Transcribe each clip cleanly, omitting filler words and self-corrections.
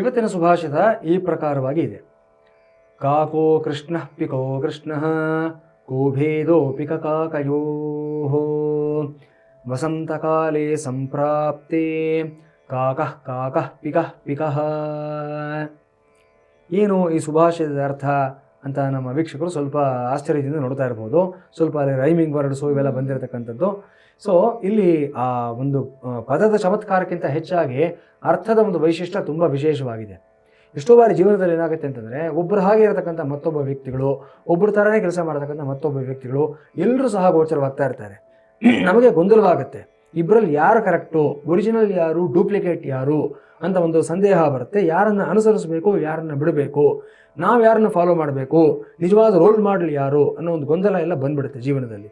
ಇವತ್ತಿನ ಸುಭಾಷಿತ ಈ ಪ್ರಕಾರವಾಗಿ ಇದೆ. ಕಾಕೋ ಕೃಷ್ಣ ಪಿಕೋ ಕೃಷ್ಣ ಕೋಭೇದೋ ಪಿಕ ಕಾಕಯೋ ವಸಂತಕಾಲೇ ಸಂಪ್ರಾಪ್ತೆ ಕಾಕಃ ಕಾಕಃ ಪಿಕಃ ಪಿಕಃ. ಏನು ಈ ಸುಭಾಷಿತದ ಅರ್ಥ ಅಂತ ನಮ್ಮ ವೀಕ್ಷಕರು ಸ್ವಲ್ಪ ಆಶ್ಚರ್ಯದಿಂದ ನೋಡ್ತಾ ಇರ್ಬೋದು. ಸ್ವಲ್ಪ ಅಲ್ಲಿ ರೈಮಿಂಗ್ ವರ್ಡ್ಸು ಇವೆಲ್ಲ ಬಂದಿರತಕ್ಕಂಥದ್ದು. ಸೊ ಇಲ್ಲಿ ಆ ಒಂದು ಪದದ ಚಮತ್ಕಾರಕ್ಕಿಂತ ಹೆಚ್ಚಾಗಿ ಅರ್ಥದ ಒಂದು ವೈಶಿಷ್ಟ್ಯ ತುಂಬ ವಿಶೇಷವಾಗಿದೆ. ಎಷ್ಟೋ ಬಾರಿ ಜೀವನದಲ್ಲಿ ಏನಾಗುತ್ತೆ ಅಂತಂದರೆ, ಒಬ್ಬರು ಹಾಗೆ ಇರತಕ್ಕಂಥ ಮತ್ತೊಬ್ಬ ವ್ಯಕ್ತಿಗಳು, ಒಬ್ಬರು ಥರನೇ ಕೆಲಸ ಮಾಡತಕ್ಕಂಥ ಮತ್ತೊಬ್ಬ ವ್ಯಕ್ತಿಗಳು ಎಲ್ಲರೂ ಸಹ ಗೋಚರವಾಗ್ತಾ ಇರ್ತಾರೆ. ನಮಗೆ ಗೊಂದಲವಾಗುತ್ತೆ, ಇಬ್ಬರಲ್ಲಿ ಯಾರು ಕರೆಕ್ಟು, ಒರಿಜಿನಲ್ ಯಾರು, ಡೂಪ್ಲಿಕೇಟ್ ಯಾರು ಅಂತ ಒಂದು ಸಂದೇಹ ಬರುತ್ತೆ. ಯಾರನ್ನು ಅನುಸರಿಸಬೇಕು, ಯಾರನ್ನು ಬಿಡಬೇಕು, ನಾವು ಯಾರನ್ನು ಫಾಲೋ ಮಾಡಬೇಕು, ನಿಜವಾದ ರೋಲ್ ಮಾಡಲ್ ಯಾರು ಅನ್ನೋ ಒಂದು ಗೊಂದಲ ಎಲ್ಲ ಬಂದ್ಬಿಡುತ್ತೆ ಜೀವನದಲ್ಲಿ.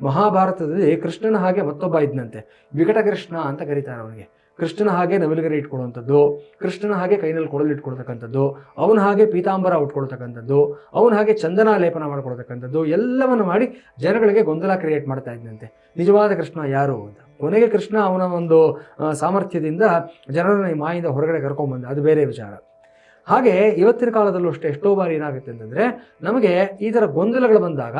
ಮಹಾಭಾರತದಲ್ಲಿ ಕೃಷ್ಣನ ಹಾಗೆ ಮತ್ತೊಬ್ಬ ಇದ್ದಂತೆ, ವಿಕಟ ಕೃಷ್ಣ ಅಂತ ಕರೀತಾರೆ ಅವನಿಗೆ. ಕೃಷ್ಣನ ಹಾಗೆ ನವಿಲುಗರಿ ಇಟ್ಕೊಳ್ಳುವಂಥದ್ದು, ಕೃಷ್ಣನ ಹಾಗೆ ಕೈನಲ್ಲಿ ಕೊಡಲು ಇಟ್ಕೊಳ್ತಕ್ಕಂಥದ್ದು, ಅವನ ಹಾಗೆ ಪೀತಾಂಬರ ಉಟ್ಕೊಳ್ತಕ್ಕಂಥದ್ದು, ಅವನ ಹಾಗೆ ಚಂದನ ಲೇಪನ ಮಾಡ್ಕೊಳ್ತಕ್ಕಂಥದ್ದು, ಎಲ್ಲವನ್ನು ಮಾಡಿ ಜನಗಳಿಗೆ ಗೊಂದಲ ಕ್ರಿಯೇಟ್ ಮಾಡ್ತಾ ಇದ್ದಂತೆ. ನಿಜವಾದ ಕೃಷ್ಣ ಯಾರು ಅಂತ. ಕೊನೆಗೆ ಕೃಷ್ಣ ಅವನ ಒಂದು ಸಾಮರ್ಥ್ಯದಿಂದ ಜನರನ್ನ ಈ ಮಾಯಿಂದ ಹೊರಗಡೆ ಕರ್ಕೊಂಡ್ಬಂದ, ಅದು ಬೇರೆ ವಿಚಾರ. ಹಾಗೆ ಇವತ್ತಿನ ಕಾಲದಲ್ಲೂ ಅಷ್ಟೇ ಎಷ್ಟೋ ಬಾರಿ ಏನಾಗುತ್ತೆ ಅಂತಂದರೆ, ನಮಗೆ ಈ ಥರ ಗೊಂದಲಗಳು ಬಂದಾಗ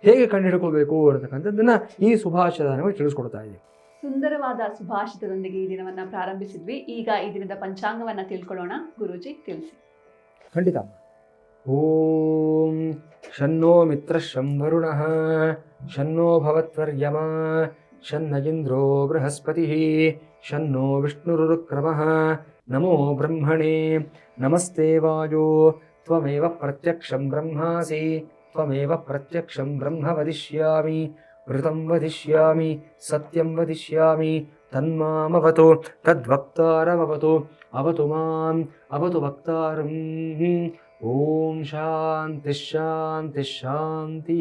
ಹೇಗೆ ಕಂಡುಹಿಡ್ಕೋಬೇಕು ಅನ್ನತಕ್ಕಂಥದ್ದನ್ನು ಈ ಸುಭಾಷಿತ ನಮಗೆ ತಿಳಿಸ್ಕೊಡ್ತಾ ಇದೆ. ಸುಂದರವಾದ ಸುಭಾಷಿತದೊಂದಿಗೆ ಈ ದಿನವನ್ನು ಪ್ರಾರಂಭಿಸಿದ್ವಿ. ಈಗ ಈ ದಿನದ ಪಂಚಾಂಗವನ್ನು ತಿಳ್ಕೊಳ್ಳೋಣ. ಗುರೂಜಿ ತಿಳಿಸಿ. ಖಂಡಿತ. ಓಂ ಶನ್ನೋ ಮಿತ್ರ ಶಂಭರುಣಃ ಶನ್ನೋ ಭವತ್ವರ್ಯಮ ಶನ್ನ ಇಂದ್ರೋ ಬೃಹಸ್ಪತಿ ಶನ್ನೋ ವಿಷ್ಣುರುಕ್ರಮಃ ನಮೋ ಬ್ರಹ್ಮಣೇ ನಮಸ್ತೆ ವಾಯೋ ತ್ವಮೇವ ಪ್ರತ್ಯಕ್ಷಂ ಬ್ರಹ್ಮಾಸಿ ತ್ವಮೇವ ಪ್ರತ್ಯಕ್ಷಂ ಬ್ರಹ್ಮ ವದಿಷ್ಯಾಮಿ ಋತಂ ವದಿಷ್ಯಾಮಿ ಸತ್ಯಂ ವದಿಷ್ಯಾಮಿ ತನ್ಮಾಮವತು ತದ್ವಕ್ತಾರಮವತು ಅವತು ಮಾಂ ಅವತು ವಕ್ತಾರಂ. ಓಂ ಶಾಂತಿ ಶಾಂತಿ ಶಾಂತಿ.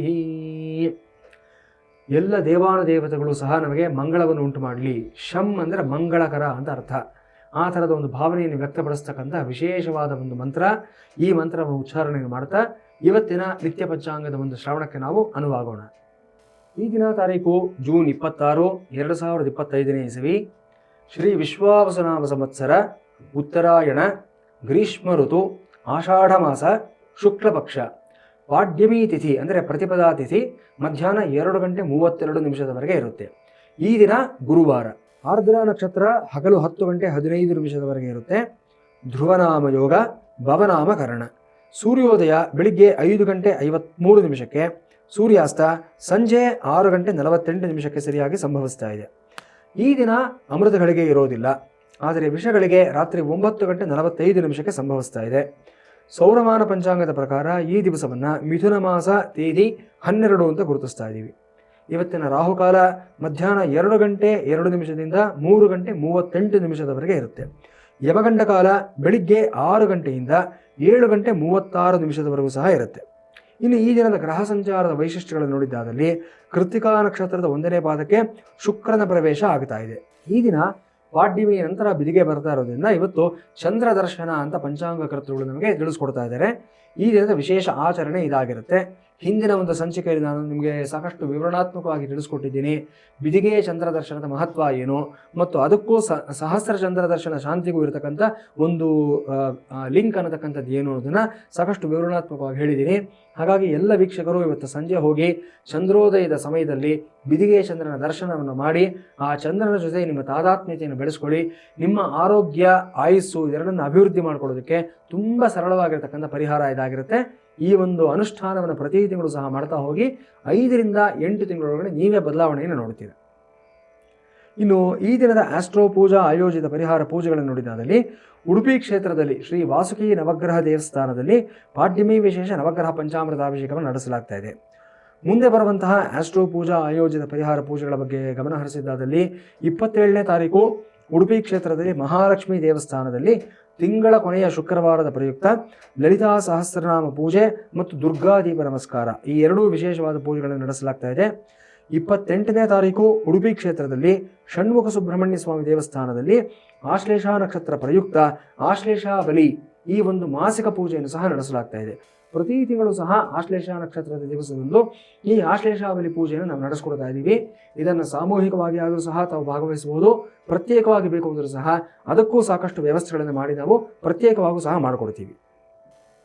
ಎಲ್ಲ ದೇವಾನುದೇವತೆಗಳು ಸಹ ನಮಗೆ ಮಂಗಳವನ್ನು ಉಂಟು ಮಾಡಲಿ. ಶಂ ಅಂದರೆ ಮಂಗಳಕರ ಅಂತ ಅರ್ಥ. ಆ ಥರದ ಒಂದು ಭಾವನೆಯನ್ನು ವ್ಯಕ್ತಪಡಿಸ್ತಕ್ಕಂಥ ವಿಶೇಷವಾದ ಒಂದು ಮಂತ್ರ. ಈ ಮಂತ್ರವನ್ನು ಉಚ್ಚಾರಣೆಯನ್ನು ಮಾಡ್ತಾ ಇವತ್ತಿನ ನಿತ್ಯ ಪಂಚಾಂಗದ ಒಂದು ಶ್ರವಣಕ್ಕೆ ನಾವು ಅನುವಾಗೋಣ. ಈ ದಿನ ತಾರೀಕು ಜೂನ್ 26, 2025ನೇ ಇಸವಿ, ಶ್ರೀ ವಿಶ್ವಾವಸುನಾಮ ಸಂವತ್ಸರ, ಉತ್ತರಾಯಣ, ಗ್ರೀಷ್ಮ ಋತು, ಆಷಾಢ ಮಾಸ, ಶುಕ್ಲ ಪಕ್ಷ, ಪಾಡ್ಯಮಿ ತಿಥಿ ಅಂದರೆ ಪ್ರತಿಪದಾ ತಿಥಿ ಮಧ್ಯಾಹ್ನ 2:32 ಇರುತ್ತೆ. ಈ ದಿನ ಗುರುವಾರ. ಆರ್ದ್ರ ನಕ್ಷತ್ರ ಹಗಲು 10:15 ಇರುತ್ತೆ. ಧ್ರುವನಾಮ ಯೋಗ, ಭವನಾಮಕರಣ. ಸೂರ್ಯೋದಯ ಬೆಳಿಗ್ಗೆ 5:53, ಸೂರ್ಯಾಸ್ತ ಸಂಜೆ 6:48 ಸರಿಯಾಗಿ ಸಂಭವಿಸ್ತಾ ಇದೆ. ಈ ದಿನ ಅಮೃತಗಳಿಗೆ ಇರೋದಿಲ್ಲ, ಆದರೆ ವಿಷಗಳಿಗೆ ರಾತ್ರಿ 9:45 ಸಂಭವಿಸ್ತಾ ಇದೆ. ಸೌರಮಾನ ಪಂಚಾಂಗದ ಪ್ರಕಾರ ಈ ದಿವಸವನ್ನು ಮಿಥುನ ಮಾಸ ತೇದಿ 12 ಅಂತ ಗುರುತಿಸ್ತಾ ಇದ್ದೀವಿ. ಇವತ್ತಿನ ರಾಹುಕಾಲ ಮಧ್ಯಾಹ್ನ 2:02 3:38 ಇರುತ್ತೆ. ಯಮಗಂಡ ಕಾಲ ಬೆಳಿಗ್ಗೆ 6 ಗಂಟೆಯಿಂದ 7:36 ಸಹ ಇರುತ್ತೆ. ಇನ್ನು ಈ ದಿನದ ಗ್ರಹ ಸಂಚಾರದ ವೈಶಿಷ್ಟ್ಯಗಳನ್ನು ನೋಡಿದ್ದಾದಲ್ಲಿ ಕೃತ್ತಿಕಾ ನಕ್ಷತ್ರದ 1ನೇ ಪಾದಕ್ಕೆ ಶುಕ್ರನ ಪ್ರವೇಶ ಆಗ್ತಾ ಇದೆ. ಈ ದಿನ ಪಾಡ್ಯಮಿಯ ನಂತರ ಬಿದಿಗೆ ಬರ್ತಾ ಇರೋದ್ರಿಂದ ಇವತ್ತು ಚಂದ್ರ ದರ್ಶನ ಅಂತ ಪಂಚಾಂಗ ಕರ್ತೃಗಳು ನಮಗೆ ತಿಳಿಸ್ಕೊಡ್ತಾ ಇದ್ದಾರೆ. ಈ ದಿನದ ವಿಶೇಷ ಆಚರಣೆ ಇದಾಗಿರುತ್ತೆ. ಹಿಂದಿನ ಒಂದು ಸಂಚಿಕೆಯಲ್ಲಿ ನಾನು ನಿಮಗೆ ಸಾಕಷ್ಟು ವಿವರಣಾತ್ಮಕವಾಗಿ ತಿಳಿಸ್ಕೊಟ್ಟಿದ್ದೀನಿ. ಬಿದಿಗೆ ಚಂದ್ರ ದರ್ಶನದ ಮಹತ್ವ ಏನು ಮತ್ತು ಅದಕ್ಕೂ ಸಹಸ್ರ ಚಂದ್ರ ದರ್ಶನ ಶಾಂತಿಗೂ ಇರತಕ್ಕಂಥ ಒಂದು ಲಿಂಕ್ ಅನ್ನತಕ್ಕಂಥದ್ದು ಏನು ಅನ್ನೋದನ್ನು ಸಾಕಷ್ಟು ವಿವರಣಾತ್ಮಕವಾಗಿ ಹೇಳಿದ್ದೀನಿ. ಹಾಗಾಗಿ ಎಲ್ಲ ವೀಕ್ಷಕರು ಇವತ್ತು ಸಂಜೆ ಹೋಗಿ ಚಂದ್ರೋದಯದ ಸಮಯದಲ್ಲಿ ಬಿದಿಗೆ ಚಂದ್ರನ ದರ್ಶನವನ್ನು ಮಾಡಿ ಆ ಚಂದ್ರನ ಜೊತೆ ನಿಮ್ಮ ತಾದಾತ್ಮ್ಯತೆಯನ್ನು ಬೆಳೆಸ್ಕೊಳ್ಳಿ. ನಿಮ್ಮ ಆರೋಗ್ಯ, ಆಯುಸ್ಸು ಎರಡನ್ನು ಅಭಿವೃದ್ಧಿ ಮಾಡ್ಕೊಳ್ಳೋದಕ್ಕೆ ತುಂಬ ಸರಳವಾಗಿರ್ತಕ್ಕಂಥ ಪರಿಹಾರ ಇದಾಗಿರುತ್ತೆ. ಈ ಒಂದು ಅನುಷ್ಠಾನವನ್ನು ಪ್ರತಿ ತಿಂಗಳು ಸಹ ಮಾಡ್ತಾ ಹೋಗಿ 5 ರಿಂದ 8 ತಿಂಗಳೊಳಗಡೆ ನೀವೇ ಬದಲಾವಣೆಯನ್ನು ನೋಡ್ತೀರ. ಇನ್ನು ಈ ದಿನದ ಆಸ್ಟ್ರೋ ಪೂಜಾ ಆಯೋಜಿತ ಪರಿಹಾರ ಪೂಜೆಗಳನ್ನು ನೋಡಿದಾದಲ್ಲಿ ಉಡುಪಿ ಕ್ಷೇತ್ರದಲ್ಲಿ ಶ್ರೀ ವಾಸುಕಿ ನವಗ್ರಹ ದೇವಸ್ಥಾನದಲ್ಲಿ ಪಾಡ್ಯಮಿ ವಿಶೇಷ ನವಗ್ರಹ ಪಂಚಾಮೃತಾಭಿಷೇಕವನ್ನು ನಡೆಸಲಾಗ್ತಾ ಇದೆ. ಮುಂದೆ ಬರುವಂತಹ ಆಸ್ಟ್ರೋ ಪೂಜಾ ಆಯೋಜಿತ ಪರಿಹಾರ ಪೂಜೆಗಳ ಬಗ್ಗೆ ಗಮನ ಹರಿಸಿದ್ದಾದಲ್ಲಿ 27ನೇ ತಾರೀಕು ಉಡುಪಿ ಕ್ಷೇತ್ರದಲ್ಲಿ ಮಹಾಲಕ್ಷ್ಮಿ ದೇವಸ್ಥಾನದಲ್ಲಿ ತಿಂಗಳ ಕೊನೆಯ ಶುಕ್ರವಾರದ ಪ್ರಯುಕ್ತ ಲಲಿತಾ ಸಹಸ್ರನಾಮ ಪೂಜೆ ಮತ್ತು ದುರ್ಗಾದೀಪ ನಮಸ್ಕಾರ ಈ ಎರಡೂ ವಿಶೇಷವಾದ ಪೂಜೆಗಳನ್ನು ನಡೆಸಲಾಗ್ತಾ ಇದೆ. 28ನೇ ತಾರೀಕು ಉಡುಪಿ ಕ್ಷೇತ್ರದಲ್ಲಿ ಷಣ್ಮುಖ ಸುಬ್ರಹ್ಮಣ್ಯ ಸ್ವಾಮಿ ದೇವಸ್ಥಾನದಲ್ಲಿ ಆಶ್ಲೇಷ ನಕ್ಷತ್ರ ಪ್ರಯುಕ್ತ ಆಶ್ಲೇಷ ಬಲಿ ಈ ಒಂದು ಮಾಸಿಕ ಪೂಜೆಯನ್ನು ಸಹ ನಡೆಸಲಾಗ್ತಾ ಇದೆ. ಪ್ರತಿ ತಿಂಗಳು ಸಹ ಆಶ್ಲೇಷ ನಕ್ಷತ್ರದ ದಿವಸದಂದು ಈ ಆಶ್ಲೇಷಾವಲಿ ಪೂಜೆಯನ್ನು ನಾವು ನಡೆಸ್ಕೊಡ್ತಾ ಇದ್ದೀವಿ. ಇದನ್ನು ಸಾಮೂಹಿಕವಾಗಿ ಆದರೂ ಸಹ ತಾವು ಭಾಗವಹಿಸಬಹುದು, ಪ್ರತ್ಯೇಕವಾಗಿ ಬೇಕು ಅಂದರೂ ಸಹ ಅದಕ್ಕೂ ಸಾಕಷ್ಟು ವ್ಯವಸ್ಥೆಗಳನ್ನು ಮಾಡಿ ನಾವು ಪ್ರತ್ಯೇಕವಾಗೂ ಸಹ ಮಾಡಿಕೊಡ್ತೀವಿ.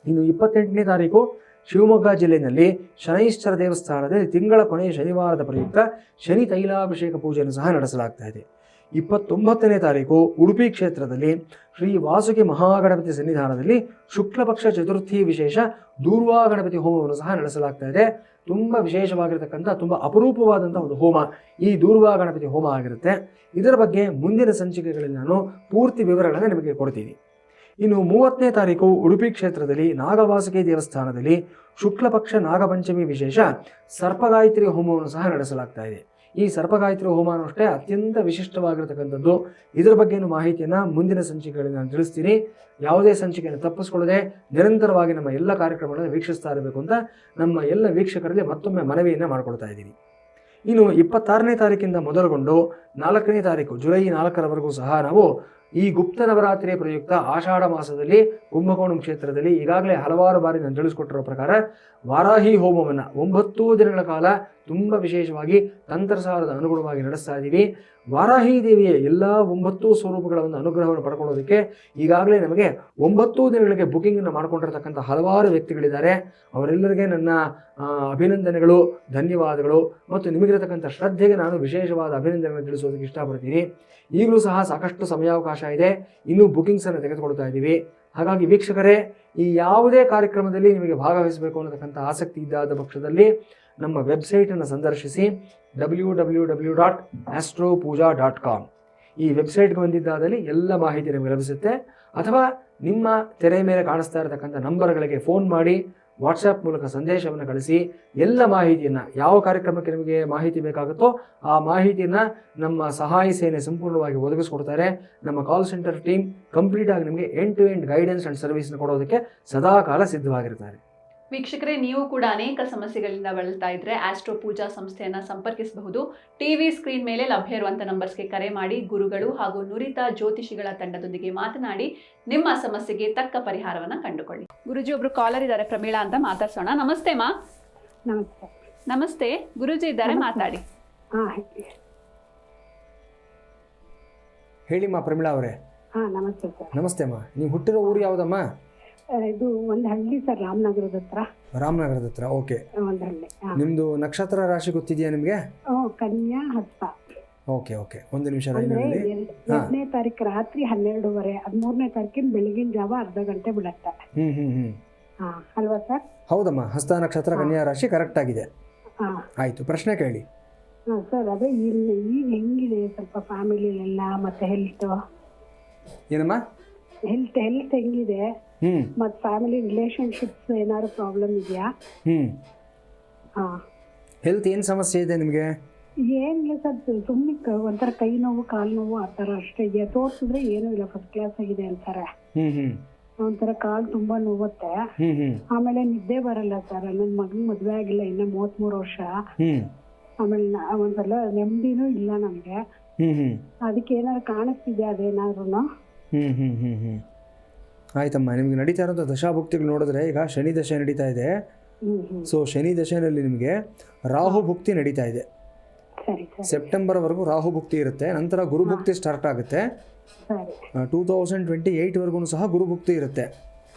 ಇನ್ನು 28ನೇ ತಾರೀಕು ಶಿವಮೊಗ್ಗ ಜಿಲ್ಲೆಯಲ್ಲಿ ಶನೈಶ್ಚರ ದೇವಸ್ಥಾನದಲ್ಲಿ ತಿಂಗಳ ಕೊನೆಯ ಶನಿವಾರದ ಪ್ರಯುಕ್ತ ಶನಿ ತೈಲಾಭಿಷೇಕ ಪೂಜೆಯನ್ನು ಸಹ ನಡೆಸಲಾಗ್ತಾ ಇದೆ. 29ನೇ ತಾರೀಕು ಉಡುಪಿ ಕ್ಷೇತ್ರದಲ್ಲಿ ಶ್ರೀ ವಾಸುಕಿ ಮಹಾಗಣಪತಿ ಸನ್ನಿಧಾನದಲ್ಲಿ ಶುಕ್ಲ ಪಕ್ಷ ಚತುರ್ಥಿ ವಿಶೇಷ ದೂರ್ವಾ ಗಣಪತಿ ಹೋಮವನ್ನು ಸಹ ನಡೆಸಲಾಗ್ತಾ ಇದೆ. ತುಂಬ ವಿಶೇಷವಾಗಿರತಕ್ಕಂಥ ತುಂಬ ಅಪರೂಪವಾದಂಥ ಒಂದು ಹೋಮ ಈ ದೂರ್ವಾ ಗಣಪತಿ ಹೋಮ ಆಗಿರುತ್ತೆ. ಇದರ ಬಗ್ಗೆ ಮುಂದಿನ ಸಂಚಿಕೆಗಳಲ್ಲಿ ನಾನು ಪೂರ್ತಿ ವಿವರಗಳನ್ನು ನಿಮಗೆ ಕೊಡ್ತೀನಿ. ಇನ್ನು 30ನೇ ತಾರೀಕು ಉಡುಪಿ ಕ್ಷೇತ್ರದಲ್ಲಿ ನಾಗವಾಸುಕಿ ದೇವಸ್ಥಾನದಲ್ಲಿ ಶುಕ್ಲ ಪಕ್ಷ ನಾಗಪಂಚಮಿ ವಿಶೇಷ ಸರ್ಪಗಾಯತ್ರಿ ಹೋಮವನ್ನು ಸಹ ನಡೆಸಲಾಗ್ತಾ ಇದೆ. ಈ ಸರ್ಪಗಾಯತ್ರಿ ಹೋಮನೂ ಅಷ್ಟೇ ಅತ್ಯಂತ ವಿಶಿಷ್ಟವಾಗಿರತಕ್ಕಂಥದ್ದು. ಇದರ ಬಗ್ಗೆನೂ ಮಾಹಿತಿಯನ್ನು ಮುಂದಿನ ಸಂಚಿಕೆಗಳಲ್ಲಿ ನಾನು ತಿಳಿಸ್ತೀನಿ. ಯಾವುದೇ ಸಂಚಿಕೆಯನ್ನು ತಪ್ಪಿಸ್ಕೊಳ್ಳದೆ ನಿರಂತರವಾಗಿ ನಮ್ಮ ಎಲ್ಲ ಕಾರ್ಯಕ್ರಮಗಳನ್ನು ವೀಕ್ಷಿಸ್ತಾ ಇರಬೇಕು ಅಂತ ನಮ್ಮ ಎಲ್ಲ ವೀಕ್ಷಕರಲ್ಲಿ ಮತ್ತೊಮ್ಮೆ ಮನವಿಯನ್ನು ಮಾಡಿಕೊಳ್ತಾ ಇದ್ದೀನಿ. ಇನ್ನು 26ನೇ ತಾರೀಕಿಂದ ಮೊದಲುಗೊಂಡು 4ನೇ ತಾರೀಕು ಜುಲೈ 4ರವರೆಗೂ ಸಹ ನಾವು ಈ ಗುಪ್ತ ನವರಾತ್ರಿಯ ಪ್ರಯುಕ್ತ ಆಷಾಢ ಮಾಸದಲ್ಲಿ ಕುಂಭಕೋಣಂ ಕ್ಷೇತ್ರದಲ್ಲಿ ಈಗಾಗಲೇ ಹಲವಾರು ಬಾರಿ ನಾನು ತಿಳಿಸ್ಕೊಟ್ಟಿರೋ ಪ್ರಕಾರ ವಾರಾಹಿ ಹೋಮವನ್ನು 9 ದಿನಗಳ ಕಾಲ ತುಂಬ ವಿಶೇಷವಾಗಿ ತಂತ್ರಸಾರದ ಅನುಗುಣವಾಗಿ ನಡೆಸ್ತಾ ಇದ್ದೀವಿ. ವಾರಾಹಿ ದೇವಿಯ ಎಲ್ಲ 9 ಸ್ವರೂಪಗಳ ಒಂದು ಅನುಗ್ರಹವನ್ನು ಪಡ್ಕೊಳ್ಳೋದಕ್ಕೆ ಈಗಾಗಲೇ ನಮಗೆ 9 ದಿನಗಳಿಗೆ ಬುಕಿಂಗನ್ನು ಮಾಡ್ಕೊಂಡಿರ್ತಕ್ಕಂಥ ಹಲವಾರು ವ್ಯಕ್ತಿಗಳಿದ್ದಾರೆ. ಅವರೆಲ್ಲರಿಗೆ ನನ್ನ ಅಭಿನಂದನೆಗಳು, ಧನ್ಯವಾದಗಳು ಮತ್ತು ನಿಮಗಿರತಕ್ಕಂಥ ಶ್ರದ್ಧೆಗೆ ನಾನು ವಿಶೇಷವಾದ ಅಭಿನಂದನೆಗಳನ್ನು ತಿಳಿಸೋದಕ್ಕೆ ಇಷ್ಟಪಡ್ತೀನಿ. ಈಗಲೂ ಸಹ ಸಾಕಷ್ಟು ಸಮಯಾವಕಾಶ ಇದೆ, ಇನ್ನೂ ಬುಕಿಂಗ್ಸನ್ನು ತೆಗೆದುಕೊಳ್ತಾ ಇದ್ದೀವಿ. ಹಾಗಾಗಿ ವೀಕ್ಷಕರೇ, ಈ ಯಾವುದೇ ಕಾರ್ಯಕ್ರಮದಲ್ಲಿ ನಿಮಗೆ ಭಾಗವಹಿಸಬೇಕು ಅನ್ನತಕ್ಕಂಥ ಆಸಕ್ತಿ ಇದ್ದಾದ ಪಕ್ಷದಲ್ಲಿ ನಮ್ಮ ವೆಬ್ಸೈಟನ್ನು ಸಂದರ್ಶಿಸಿ www.astropuja.com ಈ ವೆಬ್ಸೈಟ್ಗೆ ಬಂದಿದ್ದಾದಲ್ಲಿ ಎಲ್ಲ ಮಾಹಿತಿ ನಿಮಗೆ ಲಭಿಸುತ್ತೆ. ಅಥವಾ ನಿಮ್ಮ ತೆರೆ ಮೇಲೆ ಕಾಣಿಸ್ತಾ ಇರತಕ್ಕಂಥ ನಂಬರ್ಗಳಿಗೆ ಫೋನ್ ಮಾಡಿ, ವಾಟ್ಸಪ್ ಮೂಲಕ ಸಂದೇಶವನ್ನು ಕಳಿಸಿ ಎಲ್ಲ ಮಾಹಿತಿಯನ್ನು, ಯಾವ ಕಾರ್ಯಕ್ರಮಕ್ಕೆ ನಿಮಗೆ ಮಾಹಿತಿ ಬೇಕಾಗುತ್ತೋ ಆ ಮಾಹಿತಿಯನ್ನು ನಮ್ಮ ಸಹಾಯ ಸೇನೆ ಸಂಪೂರ್ಣವಾಗಿ ಒದಗಿಸ್ಕೊಡ್ತಾರೆ. ನಮ್ಮ ಕಾಲ್ ಸೆಂಟರ್ ಟೀಮ್ ಕಂಪ್ಲೀಟಾಗಿ ನಿಮಗೆ end to end guidance and ಸರ್ವಿಸ್ನ ಕೊಡೋದಕ್ಕೆ ಸದಾಕಾಲ ಸಿದ್ಧವಾಗಿರ್ತಾರೆ. ವೀಕ್ಷಕರೇ, ನೀವು ಕೂಡ ಅನೇಕ ಸಮಸ್ಯೆಗಳಿಂದ ಬಳಲ್ತಾ ಇದ್ರೆ ಆಸ್ಟ್ರೋ ಪೂಜಾ ಸಂಸ್ಥೆಯನ್ನು ಸಂಪರ್ಕಿಸಬಹುದು. ಟಿವಿ ಸ್ಕ್ರೀನ್ ಮೇಲೆ ಲಭ್ಯ ಇರುವಂಥ ನಂಬರ್ಸ್ಗೆ ಕರೆ ಮಾಡಿ ಗುರುಗಳು ಹಾಗೂ ನುರಿತ ಜ್ಯೋತಿಷಿಗಳ ತಂಡದೊಂದಿಗೆ ಮಾತನಾಡಿ ನಿಮ್ಮ ಸಮಸ್ಯೆಗೆ ತಕ್ಕ ಪರಿಹಾರವನ್ನು ಕಂಡುಕೊಳ್ಳಿ. ಗುರುಜಿ ಒಬ್ರು ಕಾಲರ್ ಇದ್ದಾರೆ, ಪ್ರಮೀಳಾ ಅಂತ, ಮಾತಾಡ್ಸೋಣ. ನಮಸ್ತೆ ಮಾ. ನಮಸ್ತೆ. ನಮಸ್ತೆ, ಗುರುಜಿ ಇದ್ದಾರೆ, ಮಾತಾಡಿ. ಹೇಳಿಮ್ಮ ಪ್ರಮೀಳಾ ಅವರೇ. ನಮಸ್ತೆ ಸರ್. ನಮಸ್ತೆ ಅಮ್ಮ. ನೀವು ಹುಟ್ಟಿರೋ ಊರು ಯಾವುದಮ್ಮ? ಇದು ಒಂದು ಹಳ್ಳಿ ಸರ್, ರಾಮನಗರದ ಹತ್ರ. ರಾಮನಗರದ ಹತ್ರ, ಓಕೆ. ಒಂದು ಹಳ್ಳಿ. ನಿಮ್ಮದು ನಕ್ಷತ್ರ ರಾಶಿ ಗೊತ್ತಿದೆಯಾ ನಿಮಗೆ? ಕನ್ಯಾ ಹಸ್ತ. ಓಕೆ ಓಕೆ, ಒಂದು ನಿಮಿಷ. 2ನೇ ತಾರೀಕು ರಾತ್ರಿ 12:30, 13ನೇ ತಾರೀಕಿನ ಬೆಳಗಿನ ಜಾವ ಅರ್ಧ ಗಂಟೆ ಬಿಡುತ್ತೆ. ಅಲ್ವಾ ಸರ್? ಹೌದಮ್ಮ, ಹಸ್ತ ನಕ್ಷತ್ರ ಕನ್ಯಾ ರಾಶಿ ಕರೆಕ್ಟ್ ಆಗಿದೆ. ಆಯ್ತು, ಪ್ರಶ್ನೆ ಕೇಳಿ. ಸರ್, ಅದೇ ಈಗ ಹೆಂಗಿದೆ ಸ್ವಲ್ಪ ಫ್ಯಾಮಿಲಿಲೆಲ್ಲ, ಮತ್ತೆ ಹೆಲ್ತ್ ಏನಮ್ಮ? ಹೆಲ್ತ್ ಹೆಂಗಿದೆ, ಮತ್ತೆ ಫ್ಯಾಮಿಲಿ ರಿಲೇಶನ್ಶಿಪ್ಸ್ ಏನಾದ್ರು ಪ್ರಾಬ್ಲಮ್ ಇದೆಯಾ? ಹೆಲ್ತ್ ಏನು ಸಮಸ್ಯೆ ಇದೆ ನಿಮಗೆ? ಏನಿಲ್ಲ ಸರ್, ಸುಮ್ಮನೆ ಒಂಥರ ಕೈ ನೋವು, ಕಾಲು ನೋವು ಆ ಥರ ಅಷ್ಟೇ ಇದೆ. ತೋರಿಸಿದ್ರೆ ಏನೂ ಇಲ್ಲ, ಫಸ್ಟ್ ಕ್ಲಾಸ್ ಆಗಿದೆ ಅಂತಾರೆ. ಒಂಥರ ಕಾಲು ತುಂಬಾ ನೋವುತ್ತೆ. ಆಮೇಲೆ ನಿದ್ದೆ ಬರಲ್ಲ ಸರ್. ನನ್ನ ಮಗನ ಮದುವೆ ಆಗಿಲ್ಲ, ಇನ್ನ 33 ವರ್ಷ. ಆಮೇಲೆ ಒಂದ್ಸಲ ನೆಮ್ಮದಿನೂ ಇಲ್ಲ ನಮ್ಗೆ. ಅದಕ್ಕೆ ಏನಾದ್ರು ಕಾಣಿಸ್ತಿದೆ ಅದೇನಾದ್ರು? ಆಯ್ತಮ್ಮ, ನಿಮ್ಗೆ ನಡೀತಾ ಇರೋಂಥ ದಶಾಭುಕ್ತಿಗಳು ನೋಡಿದ್ರೆ ಈಗ ಶನಿ ದಶೆ ನಡೀತಾ ಇದೆ. ಸೊ ಶನಿ ದಶೆನಲ್ಲಿ ನಿಮಗೆ ರಾಹು ಭುಕ್ತಿ ನಡೀತಾ ಇದೆ. ಸೆಪ್ಟೆಂಬರ್ವರೆಗೂ ರಾಹು ಭುಕ್ತಿ ಇರುತ್ತೆ. ನಂತರ ಗುರುಭುಕ್ತಿ ಸ್ಟಾರ್ಟ್ ಆಗುತ್ತೆ. 2028ವರೆಗೂ ಸಹ ಗುರುಭುಕ್ತಿ ಇರುತ್ತೆ.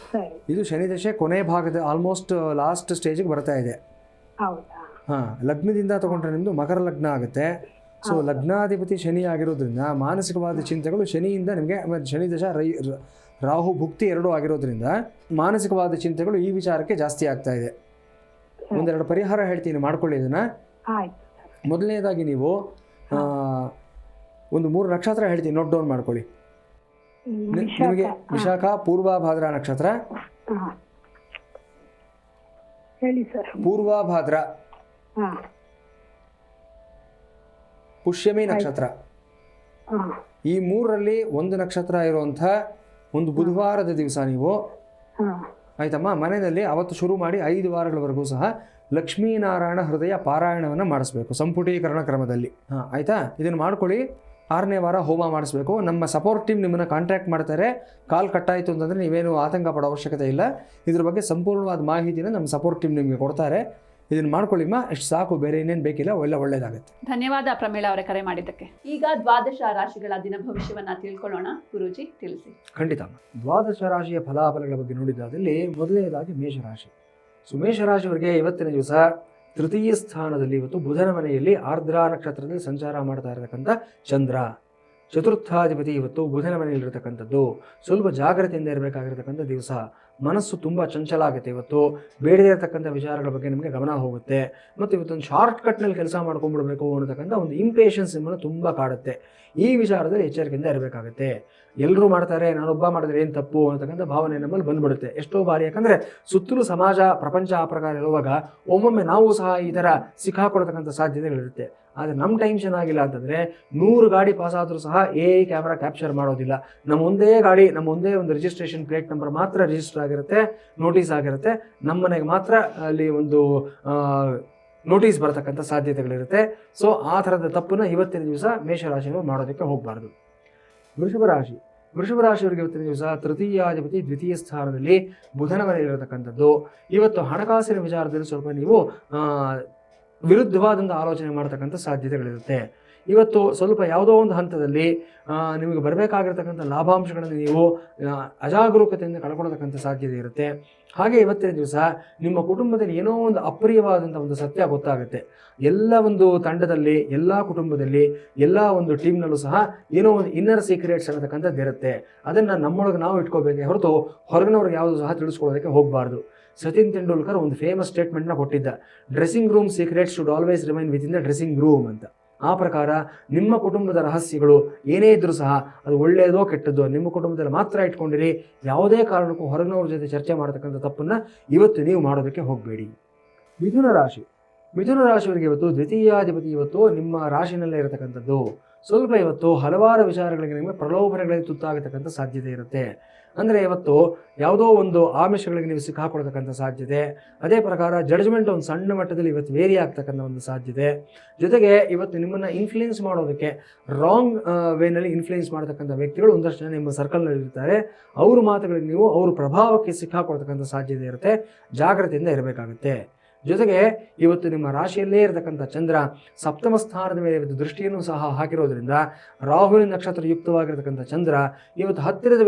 ಇದು ಶನಿ ದಶೆ ಕೊನೆ ಭಾಗದ ಆಲ್ಮೋಸ್ಟ್ ಲಾಸ್ಟ್ ಸ್ಟೇಜಿಗೆ ಬರ್ತಾ ಇದೆ. ಲಗ್ನದಿಂದ ತಗೊಂಡ್ರೆ ನಿಮ್ಮದು ಮಕರ ಲಗ್ನ ಆಗುತ್ತೆ. ಸೊ ಲಗ್ನಾಧಿಪತಿ ಶನಿ ಆಗಿರೋದ್ರಿಂದ ಮಾನಸಿಕವಾದ ಚಿಂತೆಗಳು ಶನಿಯಿಂದ ನಿಮಗೆ, ಶನಿ ದಶ ರಾಹು ಭುಕ್ತಿ ಎರಡೂ ಆಗಿರೋದ್ರಿಂದ ಮಾನಸಿಕವಾದ ಚಿಂತೆಗಳು ಈ ವಿಚಾರಕ್ಕೆ ಜಾಸ್ತಿ ಆಗ್ತಾ ಇದೆ. ಒಂದೆರಡು ಪರಿಹಾರ ಹೇಳ್ತೀನಿ, ಮಾಡ್ಕೊಳ್ಳಿ ಇದನ್ನ. ಮೊದಲನೇದಾಗಿ ನೀವು ಒಂದು 3 ನಕ್ಷತ್ರ ಹೇಳ್ತೀನಿ, ನೋಟ್ ಡೌನ್ ಮಾಡ್ಕೊಳ್ಳಿ. ನಿಮಗೆ ವಿಶಾಖ, ಪೂರ್ವಭಾದ್ರ ನಕ್ಷತ್ರ, ಪೂರ್ವಭಾದ್ರ, ಪುಷ್ಯಮಿ ನಕ್ಷತ್ರ. ಈ 3ರಲ್ಲಿ ಒಂದು ನಕ್ಷತ್ರ ಇರುವಂಥ ಒಂದು ಬುಧವಾರದ ದಿವಸ ನೀವು ಆಯ್ತಮ್ಮ ಮನೆಯಲ್ಲಿ ಅವತ್ತು ಶುರು ಮಾಡಿ 5 ವಾರಗಳವರೆಗೂ ಸಹ ಲಕ್ಷ್ಮೀನಾರಾಯಣ ಹೃದಯ ಪಾರಾಯಣವನ್ನು ಮಾಡಿಸ್ಬೇಕು, ಸಂಪುಟೀಕರಣ ಕ್ರಮದಲ್ಲಿ. ಆಯಿತಾ? ಇದನ್ನು ಮಾಡ್ಕೊಳ್ಳಿ, 6ನೇ ವಾರ ಹೋಮ ಮಾಡಿಸ್ಬೇಕು. ನಮ್ಮ ಸಪೋರ್ಟ್ ಟೀಮ್ ನಿಮ್ಮನ್ನು ಕಾಂಟ್ಯಾಕ್ಟ್ ಮಾಡ್ತಾರೆ. ಕಾಲ್ ಕಟ್ಟಾಯಿತು ಅಂತಂದರೆ ನೀವೇನು ಆತಂಕ ಪಡೋ ಅವಶ್ಯಕತೆ ಇಲ್ಲ. ಇದ್ರ ಬಗ್ಗೆ ಸಂಪೂರ್ಣವಾದ ಮಾಹಿತಿನ ನಮ್ಮ ಸಪೋರ್ಟ್ ಟೀಮ್ ನಿಮಗೆ ಕೊಡ್ತಾರೆ. ಇದನ್ನು ಮಾಡ್ಕೊಳ್ಳಿಮ್ಮ, ಅಷ್ಟು ಸಾಕು, ಬೇರೆ ಇನ್ನೇನು ಬೇಕಿಲ್ಲ, ಒಳ್ಳೆಯದಾಗುತ್ತೆ. ಧನ್ಯವಾದ ಪ್ರಮೀಳಾ ಅವರ ಕರೆ ಮಾಡಿದ್ದಕ್ಕೆ. ಈಗ ದ್ವಾದಶ ರಾಶಿಗಳ ದಿನ ಭವಿಷ್ಯವನ್ನ ತಿಳ್ಕೊಳ್ಳೋಣ. ಗುರೂಜಿ ತಿಳಿಸಿ. ಖಂಡಿತ. ದ್ವಾದಶ ರಾಶಿಯ ಫಲಾಫಲಗಳ ಬಗ್ಗೆ ನೋಡಿದಾದಲ್ಲಿ ಮೊದಲನೇದಾಗಿ ಮೇಷರಾಶಿ. ಮೇಷರಾಶಿಯವರಿಗೆ ಇವತ್ತಿನ ದಿವಸ ತೃತೀಯ ಸ್ಥಾನದಲ್ಲಿ ಇವತ್ತು ಬುಧನ ಮನೆಯಲ್ಲಿ ಆರ್ದ್ರಾ ನಕ್ಷತ್ರದಲ್ಲಿ ಸಂಚಾರ ಮಾಡ್ತಾ ಇರತಕ್ಕಂಥ ಚಂದ್ರ, ಚತುರ್ಥಾಧಿಪತಿ ಇವತ್ತು ಬುಧನ ಮನೆಯಲ್ಲಿರ್ತಕ್ಕಂಥದ್ದು. ಸ್ವಲ್ಪ ಜಾಗ್ರತೆಯಿಂದ ಇರಬೇಕಾಗಿರ್ತಕ್ಕಂಥ ದಿವಸ. ಮನಸ್ಸು ತುಂಬ ಚಂಚಲ ಆಗುತ್ತೆ ಇವತ್ತು. ಬೇಡದೇ ಇರತಕ್ಕಂಥ ವಿಚಾರಗಳ ಬಗ್ಗೆ ನಿಮಗೆ ಗಮನ ಹೋಗುತ್ತೆ. ಮತ್ತು ಇವತ್ತೊಂದು ಶಾರ್ಟ್ ಕಟ್ನಲ್ಲಿ ಕೆಲಸ ಮಾಡ್ಕೊಂಡ್ಬಿಡ್ಬೇಕು ಅನ್ನತಕ್ಕಂಥ ಒಂದು ಇಂಪೇಷನ್ಸ್ ನಿಮ್ಮನ್ನು ತುಂಬ ಕಾಡುತ್ತೆ. ಈ ವಿಚಾರದಲ್ಲಿ ಎಚ್ಚರಿಕೆಯಿಂದ ಇರಬೇಕಾಗುತ್ತೆ. ಎಲ್ಲರೂ ಮಾಡ್ತಾರೆ, ನಾನೊಬ್ಬ ಮಾಡಿದ್ರೆ ಏನು ತಪ್ಪು ಅನ್ನತಕ್ಕಂಥ ಭಾವನೆ ನಮ್ಮಲ್ಲಿ ಬಂದ್ಬಿಡುತ್ತೆ ಎಷ್ಟೋ ಬಾರಿ. ಯಾಕಂದರೆ ಸುತ್ತಲೂ ಸಮಾಜ ಪ್ರಪಂಚ ಆ ಪ್ರಕಾರ ಇರುವಾಗ ಒಮ್ಮೊಮ್ಮೆ ನಾವು ಸಹ ಈ ಥರ ಸಿಕ್ಕಾಕೊಳ್ತಕ್ಕಂಥ ಸಾಧ್ಯತೆಗಳಿರುತ್ತೆ. ಆದರೆ ನಮ್ಮ ಟೈಮ್ ಚೆನ್ನಾಗಿಲ್ಲ ಅಂತಂದರೆ 100 ಗಾಡಿ ಪಾಸ್ ಆದರೂ ಸಹ ಕ್ಯಾಮ್ರಾ ಕ್ಯಾಪ್ಚರ್ ಮಾಡೋದಿಲ್ಲ. ನಮ್ಮ ಒಂದೇ ಗಾಡಿ, ನಮ್ಮ ಒಂದೇ ಒಂದು ರಿಜಿಸ್ಟ್ರೇಷನ್ ಪ್ಲೇಟ್ ನಂಬರ್ ಮಾತ್ರ ರಿಜಿಸ್ಟರ್ ಆಗಿರುತ್ತೆ, ನೋಟಿಸ್ ಆಗಿರುತ್ತೆ. ನಮ್ಮ ಮನೆಗೆ ಮಾತ್ರ ಅಲ್ಲಿ ಒಂದು ನೋಟಿಸ್ ಬರತಕ್ಕಂಥ ಸಾಧ್ಯತೆಗಳಿರುತ್ತೆ. ಸೊ ಆ ಥರದ ತಪ್ಪನ್ನು ಇವತ್ತಿನ ದಿವಸ ಮೇಷರಾಶಿಯವರು ಮಾಡೋದಕ್ಕೆ ಹೋಗಬಾರ್ದು. ವೃಷಭ ರಾಶಿಯವರಿಗೆ ಇವತ್ತಿನ ದಿವಸ ತೃತೀಯಾಧಿಪತಿ ದ್ವಿತೀಯ ಸ್ಥಾನದಲ್ಲಿ ಬುಧನ ಮನೆಯಲ್ಲಿರತಕ್ಕಂಥದ್ದು. ಇವತ್ತು ಹಣಕಾಸಿನ ವಿಚಾರದಲ್ಲಿ ಸ್ವಲ್ಪ ನೀವು ವಿರುದ್ಧವಾದಂಥ ಆಲೋಚನೆ ಮಾಡ್ತಕ್ಕಂಥ ಸಾಧ್ಯತೆಗಳಿರುತ್ತೆ. ಇವತ್ತು ಸ್ವಲ್ಪ ಯಾವುದೋ ಒಂದು ಹಂತದಲ್ಲಿ ನಿಮಗೆ ಬರಬೇಕಾಗಿರ್ತಕ್ಕಂಥ ಲಾಭಾಂಶಗಳನ್ನು ನೀವು ಅಜಾಗರೂಕತೆಯಿಂದ ಕಳ್ಕೊಳ್ಳತಕ್ಕಂಥ ಸಾಧ್ಯತೆ ಇರುತ್ತೆ. ಹಾಗೆ ಇವತ್ತಿನ ದಿವಸ ನಿಮ್ಮ ಕುಟುಂಬದಲ್ಲಿ ಏನೋ ಒಂದು ಅಪ್ರಿಯವಾದಂಥ ಒಂದು ಸತ್ಯ ಗೊತ್ತಾಗುತ್ತೆ. ಎಲ್ಲ ಒಂದು ತಂಡದಲ್ಲಿ, ಎಲ್ಲ ಕುಟುಂಬದಲ್ಲಿ, ಎಲ್ಲ ಒಂದು ಟೀಮ್ನಲ್ಲೂ ಸಹ ಏನೋ ಒಂದು ಇನ್ನರ್ ಸೀಕ್ರೆಟ್ಸ್ ಅನ್ನತಕ್ಕಂಥದ್ದು ಇರುತ್ತೆ. ಅದನ್ನು ನಮ್ಮೊಳಗೆ ನಾವು ಇಟ್ಕೋಬೇಕೆ ಹೊರತು ಹೊರಗಿನವ್ರಿಗೆ ಯಾವುದು ಸಹ ತಿಳಿಸ್ಕೊಳ್ಳೋದಕ್ಕೆ ಹೋಗಬಾರ್ದು. ಸಚಿನ್ ತೆಂಡೂಲ್ಕರ್ ಒಂದು ಫೇಮಸ್ ಸ್ಟೇಟ್ಮೆಂಟ್ನ ಕೊಟ್ಟಿದ್ದ, dressing room secrets should always remain with in the dressing room ಅಂತ. ಆ ಪ್ರಕಾರ ನಿಮ್ಮ ಕುಟುಂಬದ ರಹಸ್ಯಗಳು ಏನೇ ಇದ್ದರೂ ಸಹ ಅದು ಒಳ್ಳೆಯದೋ ಕೆಟ್ಟದ್ದೋ ನಿಮ್ಮ ಕುಟುಂಬದಲ್ಲಿ ಮಾತ್ರ ಇಟ್ಕೊಂಡಿರಿ. ಯಾವುದೇ ಕಾರಣಕ್ಕೂ ಹೊರಗಿನವ್ರ ಜೊತೆ ಚರ್ಚೆ ಮಾಡತಕ್ಕಂಥ ತಪ್ಪನ್ನು ಇವತ್ತು ನೀವು ಮಾಡೋದಕ್ಕೆ ಹೋಗಬೇಡಿ. ಮಿಥುನ ರಾಶಿಯವರಿಗೆ ಇವತ್ತು ದ್ವಿತೀಯಾಧಿಪತಿ ಇವತ್ತು ನಿಮ್ಮ ರಾಶಿನಲ್ಲೇ ಇರತಕ್ಕಂಥದ್ದು. ಸ್ವಲ್ಪ ಇವತ್ತು ಹಲವಾರು ವಿಚಾರಗಳಿಗೆ ನಿಮಗೆ ಪ್ರಲೋಭನೆಗಳಿಗೆ ತುತ್ತಾಗತಕ್ಕಂಥ ಸಾಧ್ಯತೆ ಇರುತ್ತೆ. ಅಂದರೆ ಇವತ್ತು ಯಾವುದೋ ಒಂದು ಆಮಿಷಗಳಿಗೆ ನೀವು ಸಿಕ್ಕಾಕೊಳ್ತಕ್ಕಂಥ ಸಾಧ್ಯತೆ. ಅದೇ ಪ್ರಕಾರ ಜಡ್ಜ್ಮೆಂಟ್ ಒಂದು ಸಣ್ಣ ಮಟ್ಟದಲ್ಲಿ ಇವತ್ತು ವೇರಿ ಆಗ್ತಕ್ಕಂಥ ಒಂದು ಸಾಧ್ಯತೆ. ಜೊತೆಗೆ ಇವತ್ತು ನಿಮ್ಮನ್ನು ಇನ್ಫ್ಲೂಯೆನ್ಸ್ ಮಾಡೋದಕ್ಕೆ ರಾಂಗ್ ವೇನಲ್ಲಿ ಇನ್ಫ್ಲೂಯೆನ್ಸ್ ಮಾಡ್ತಕ್ಕಂಥ ವ್ಯಕ್ತಿಗಳು ಒಂದಷ್ಟು ಜನ ನಿಮ್ಮ ಸರ್ಕಲ್ನಲ್ಲಿ ಇರ್ತಾರೆ. ಅವ್ರ ಮಾತುಗಳಿಗೆ ನೀವು ಅವ್ರ ಪ್ರಭಾವಕ್ಕೆ ಸಿಕ್ಕಾಕೊಳ್ತಕ್ಕಂಥ ಸಾಧ್ಯತೆ ಇರುತ್ತೆ. ಜಾಗ್ರತೆಯಿಂದ ಇರಬೇಕಾಗುತ್ತೆ. ಜೊತೆಗೆ ಇವತ್ತು ನಿಮ್ಮ ರಾಶಿಯಲ್ಲೇ ಇರತಕ್ಕಂಥ ಚಂದ್ರ ಸಪ್ತಮ ಸ್ಥಾನದ ಮೇಲೆ ಇವತ್ತು ದೃಷ್ಟಿಯನ್ನು ಸಹ ಹಾಕಿರೋದ್ರಿಂದ ರಾಹುವಿನ ನಕ್ಷತ್ರ ಯುಕ್ತವಾಗಿರತಕ್ಕಂಥ ಚಂದ್ರ ಇವತ್ತು ಹತ್ತಿರದ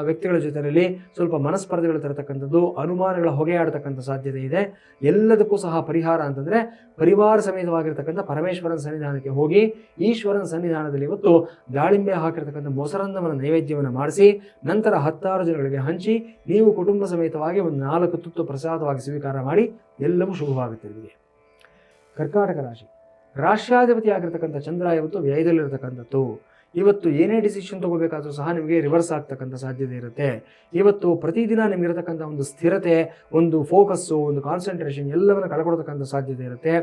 ವ್ಯಕ್ತಿಗಳ ಜೊತೆಯಲ್ಲಿ ಸ್ವಲ್ಪ ಮನಸ್ಪರ್ಧೆಗಳು ತರತಕ್ಕಂಥದ್ದು, ಅನುಮಾನಗಳ ಹೊಗೆಯಾಡತಕ್ಕಂಥ ಸಾಧ್ಯತೆ ಇದೆ. ಎಲ್ಲದಕ್ಕೂ ಸಹ ಪರಿಹಾರ ಅಂತಂದರೆ ಪರಿವಾರ ಸಮೇತವಾಗಿರ್ತಕ್ಕಂಥ ಪರಮೇಶ್ವರನ ಸನ್ನಿಧಾನಕ್ಕೆ ಹೋಗಿ ಈಶ್ವರನ ಸನ್ನಿಧಾನದಲ್ಲಿ ಇವತ್ತು ದಾಳಿಂಬೆ ಹಾಕಿರ್ತಕ್ಕಂಥ ಮೊಸರನ್ನವನ್ನು ನೈವೇದ್ಯವನ್ನು ಮಾಡಿಸಿ ನಂತರ 16 ಜನಗಳಿಗೆ ಹಂಚಿ ನೀವು ಕುಟುಂಬ ಸಮೇತವಾಗಿ ಒಂದು 4 ತುತ್ತು ಪ್ರಸಾದವಾಗಿ ಸ್ವೀಕಾರ ಮಾಡಿ ಎಲ್ಲವೂ ಶುಭವಾಗುತ್ತೆ. ನಿಮಗೆ ಕರ್ಕಾಟಕ ರಾಶಿ. ರಾಷ್ಟ್ರಾಧಿಪತಿ ಆಗಿರ್ತಕ್ಕಂಥ ಚಂದ್ರ ಇವತ್ತು ವ್ಯಯದಲ್ಲಿರ್ತಕ್ಕಂಥದ್ದು. ಇವತ್ತು ಏನೇ ಡಿಸಿಷನ್ ತಗೋಬೇಕಾದ್ರೂ ಸಹ ನಿಮಗೆ ರಿವರ್ಸ್ ಆಗ್ತಕ್ಕಂಥ ಸಾಧ್ಯತೆ ಇರುತ್ತೆ. ಇವತ್ತು ಪ್ರತಿದಿನ ನಿಮಗಿರತಕ್ಕಂಥ ಒಂದು ಸ್ಥಿರತೆ, ಒಂದು ಫೋಕಸ್ಸು, ಒಂದು ಕಾನ್ಸಂಟ್ರೇಷನ್ ಎಲ್ಲವನ್ನು ಕಳ್ಕೊಳ್ತಕ್ಕಂಥ ಸಾಧ್ಯತೆ ಇರುತ್ತೆ.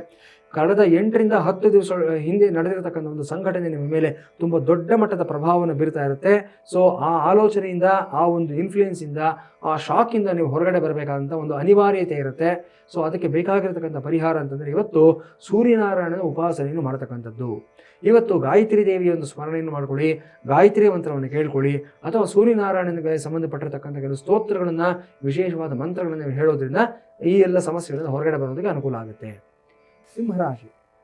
ಕಳೆದ 8 ರಿಂದ 10 ದಿವಸಗಳ ಹಿಂದೆ ನಡೆದಿರತಕ್ಕಂಥ ಒಂದು ಸಂಘಟನೆ ನಿಮ್ಮ ಮೇಲೆ ತುಂಬ ದೊಡ್ಡ ಮಟ್ಟದ ಪ್ರಭಾವವನ್ನು ಬೀರ್ತಾ ಇರುತ್ತೆ. ಸೊ ಆ ಆಲೋಚನೆಯಿಂದ, ಆ ಒಂದು ಇನ್ಫ್ಲೂಯೆನ್ಸಿಂದ, ಆ ಶಾಕಿಂದ ನೀವು ಹೊರಗಡೆ ಬರಬೇಕಾದಂಥ ಒಂದು ಅನಿವಾರ್ಯತೆ ಇರುತ್ತೆ. ಸೊ ಅದಕ್ಕೆ ಬೇಕಾಗಿರತಕ್ಕಂಥ ಪರಿಹಾರ ಅಂತಂದರೆ ಇವತ್ತು ಸೂರ್ಯನಾರಾಯಣನ ಉಪಾಸನೆಯನ್ನು ಮಾಡತಕ್ಕಂಥದ್ದು. ಇವತ್ತು ಗಾಯತ್ರಿ ದೇವಿಯ ಒಂದು ಸ್ಮರಣೆಯನ್ನು ಮಾಡ್ಕೊಳ್ಳಿ, ಗಾಯತ್ರಿ ಮಂತ್ರವನ್ನು ಕೇಳ್ಕೊಳ್ಳಿ, ಅಥವಾ ಸೂರ್ಯನಾರಾಯಣನಿಗೆ ಸಂಬಂಧಪಟ್ಟಿರತಕ್ಕಂಥ ಕೆಲವು ಸ್ತೋತ್ರಗಳನ್ನು, ವಿಶೇಷವಾದ ಮಂತ್ರಗಳನ್ನು ನೀವು ಹೇಳೋದ್ರಿಂದ ಈ ಎಲ್ಲ ಸಮಸ್ಯೆಗಳಿಂದ ಹೊರಗಡೆ ಬರೋದಕ್ಕೆ ಅನುಕೂಲ ಆಗುತ್ತೆ.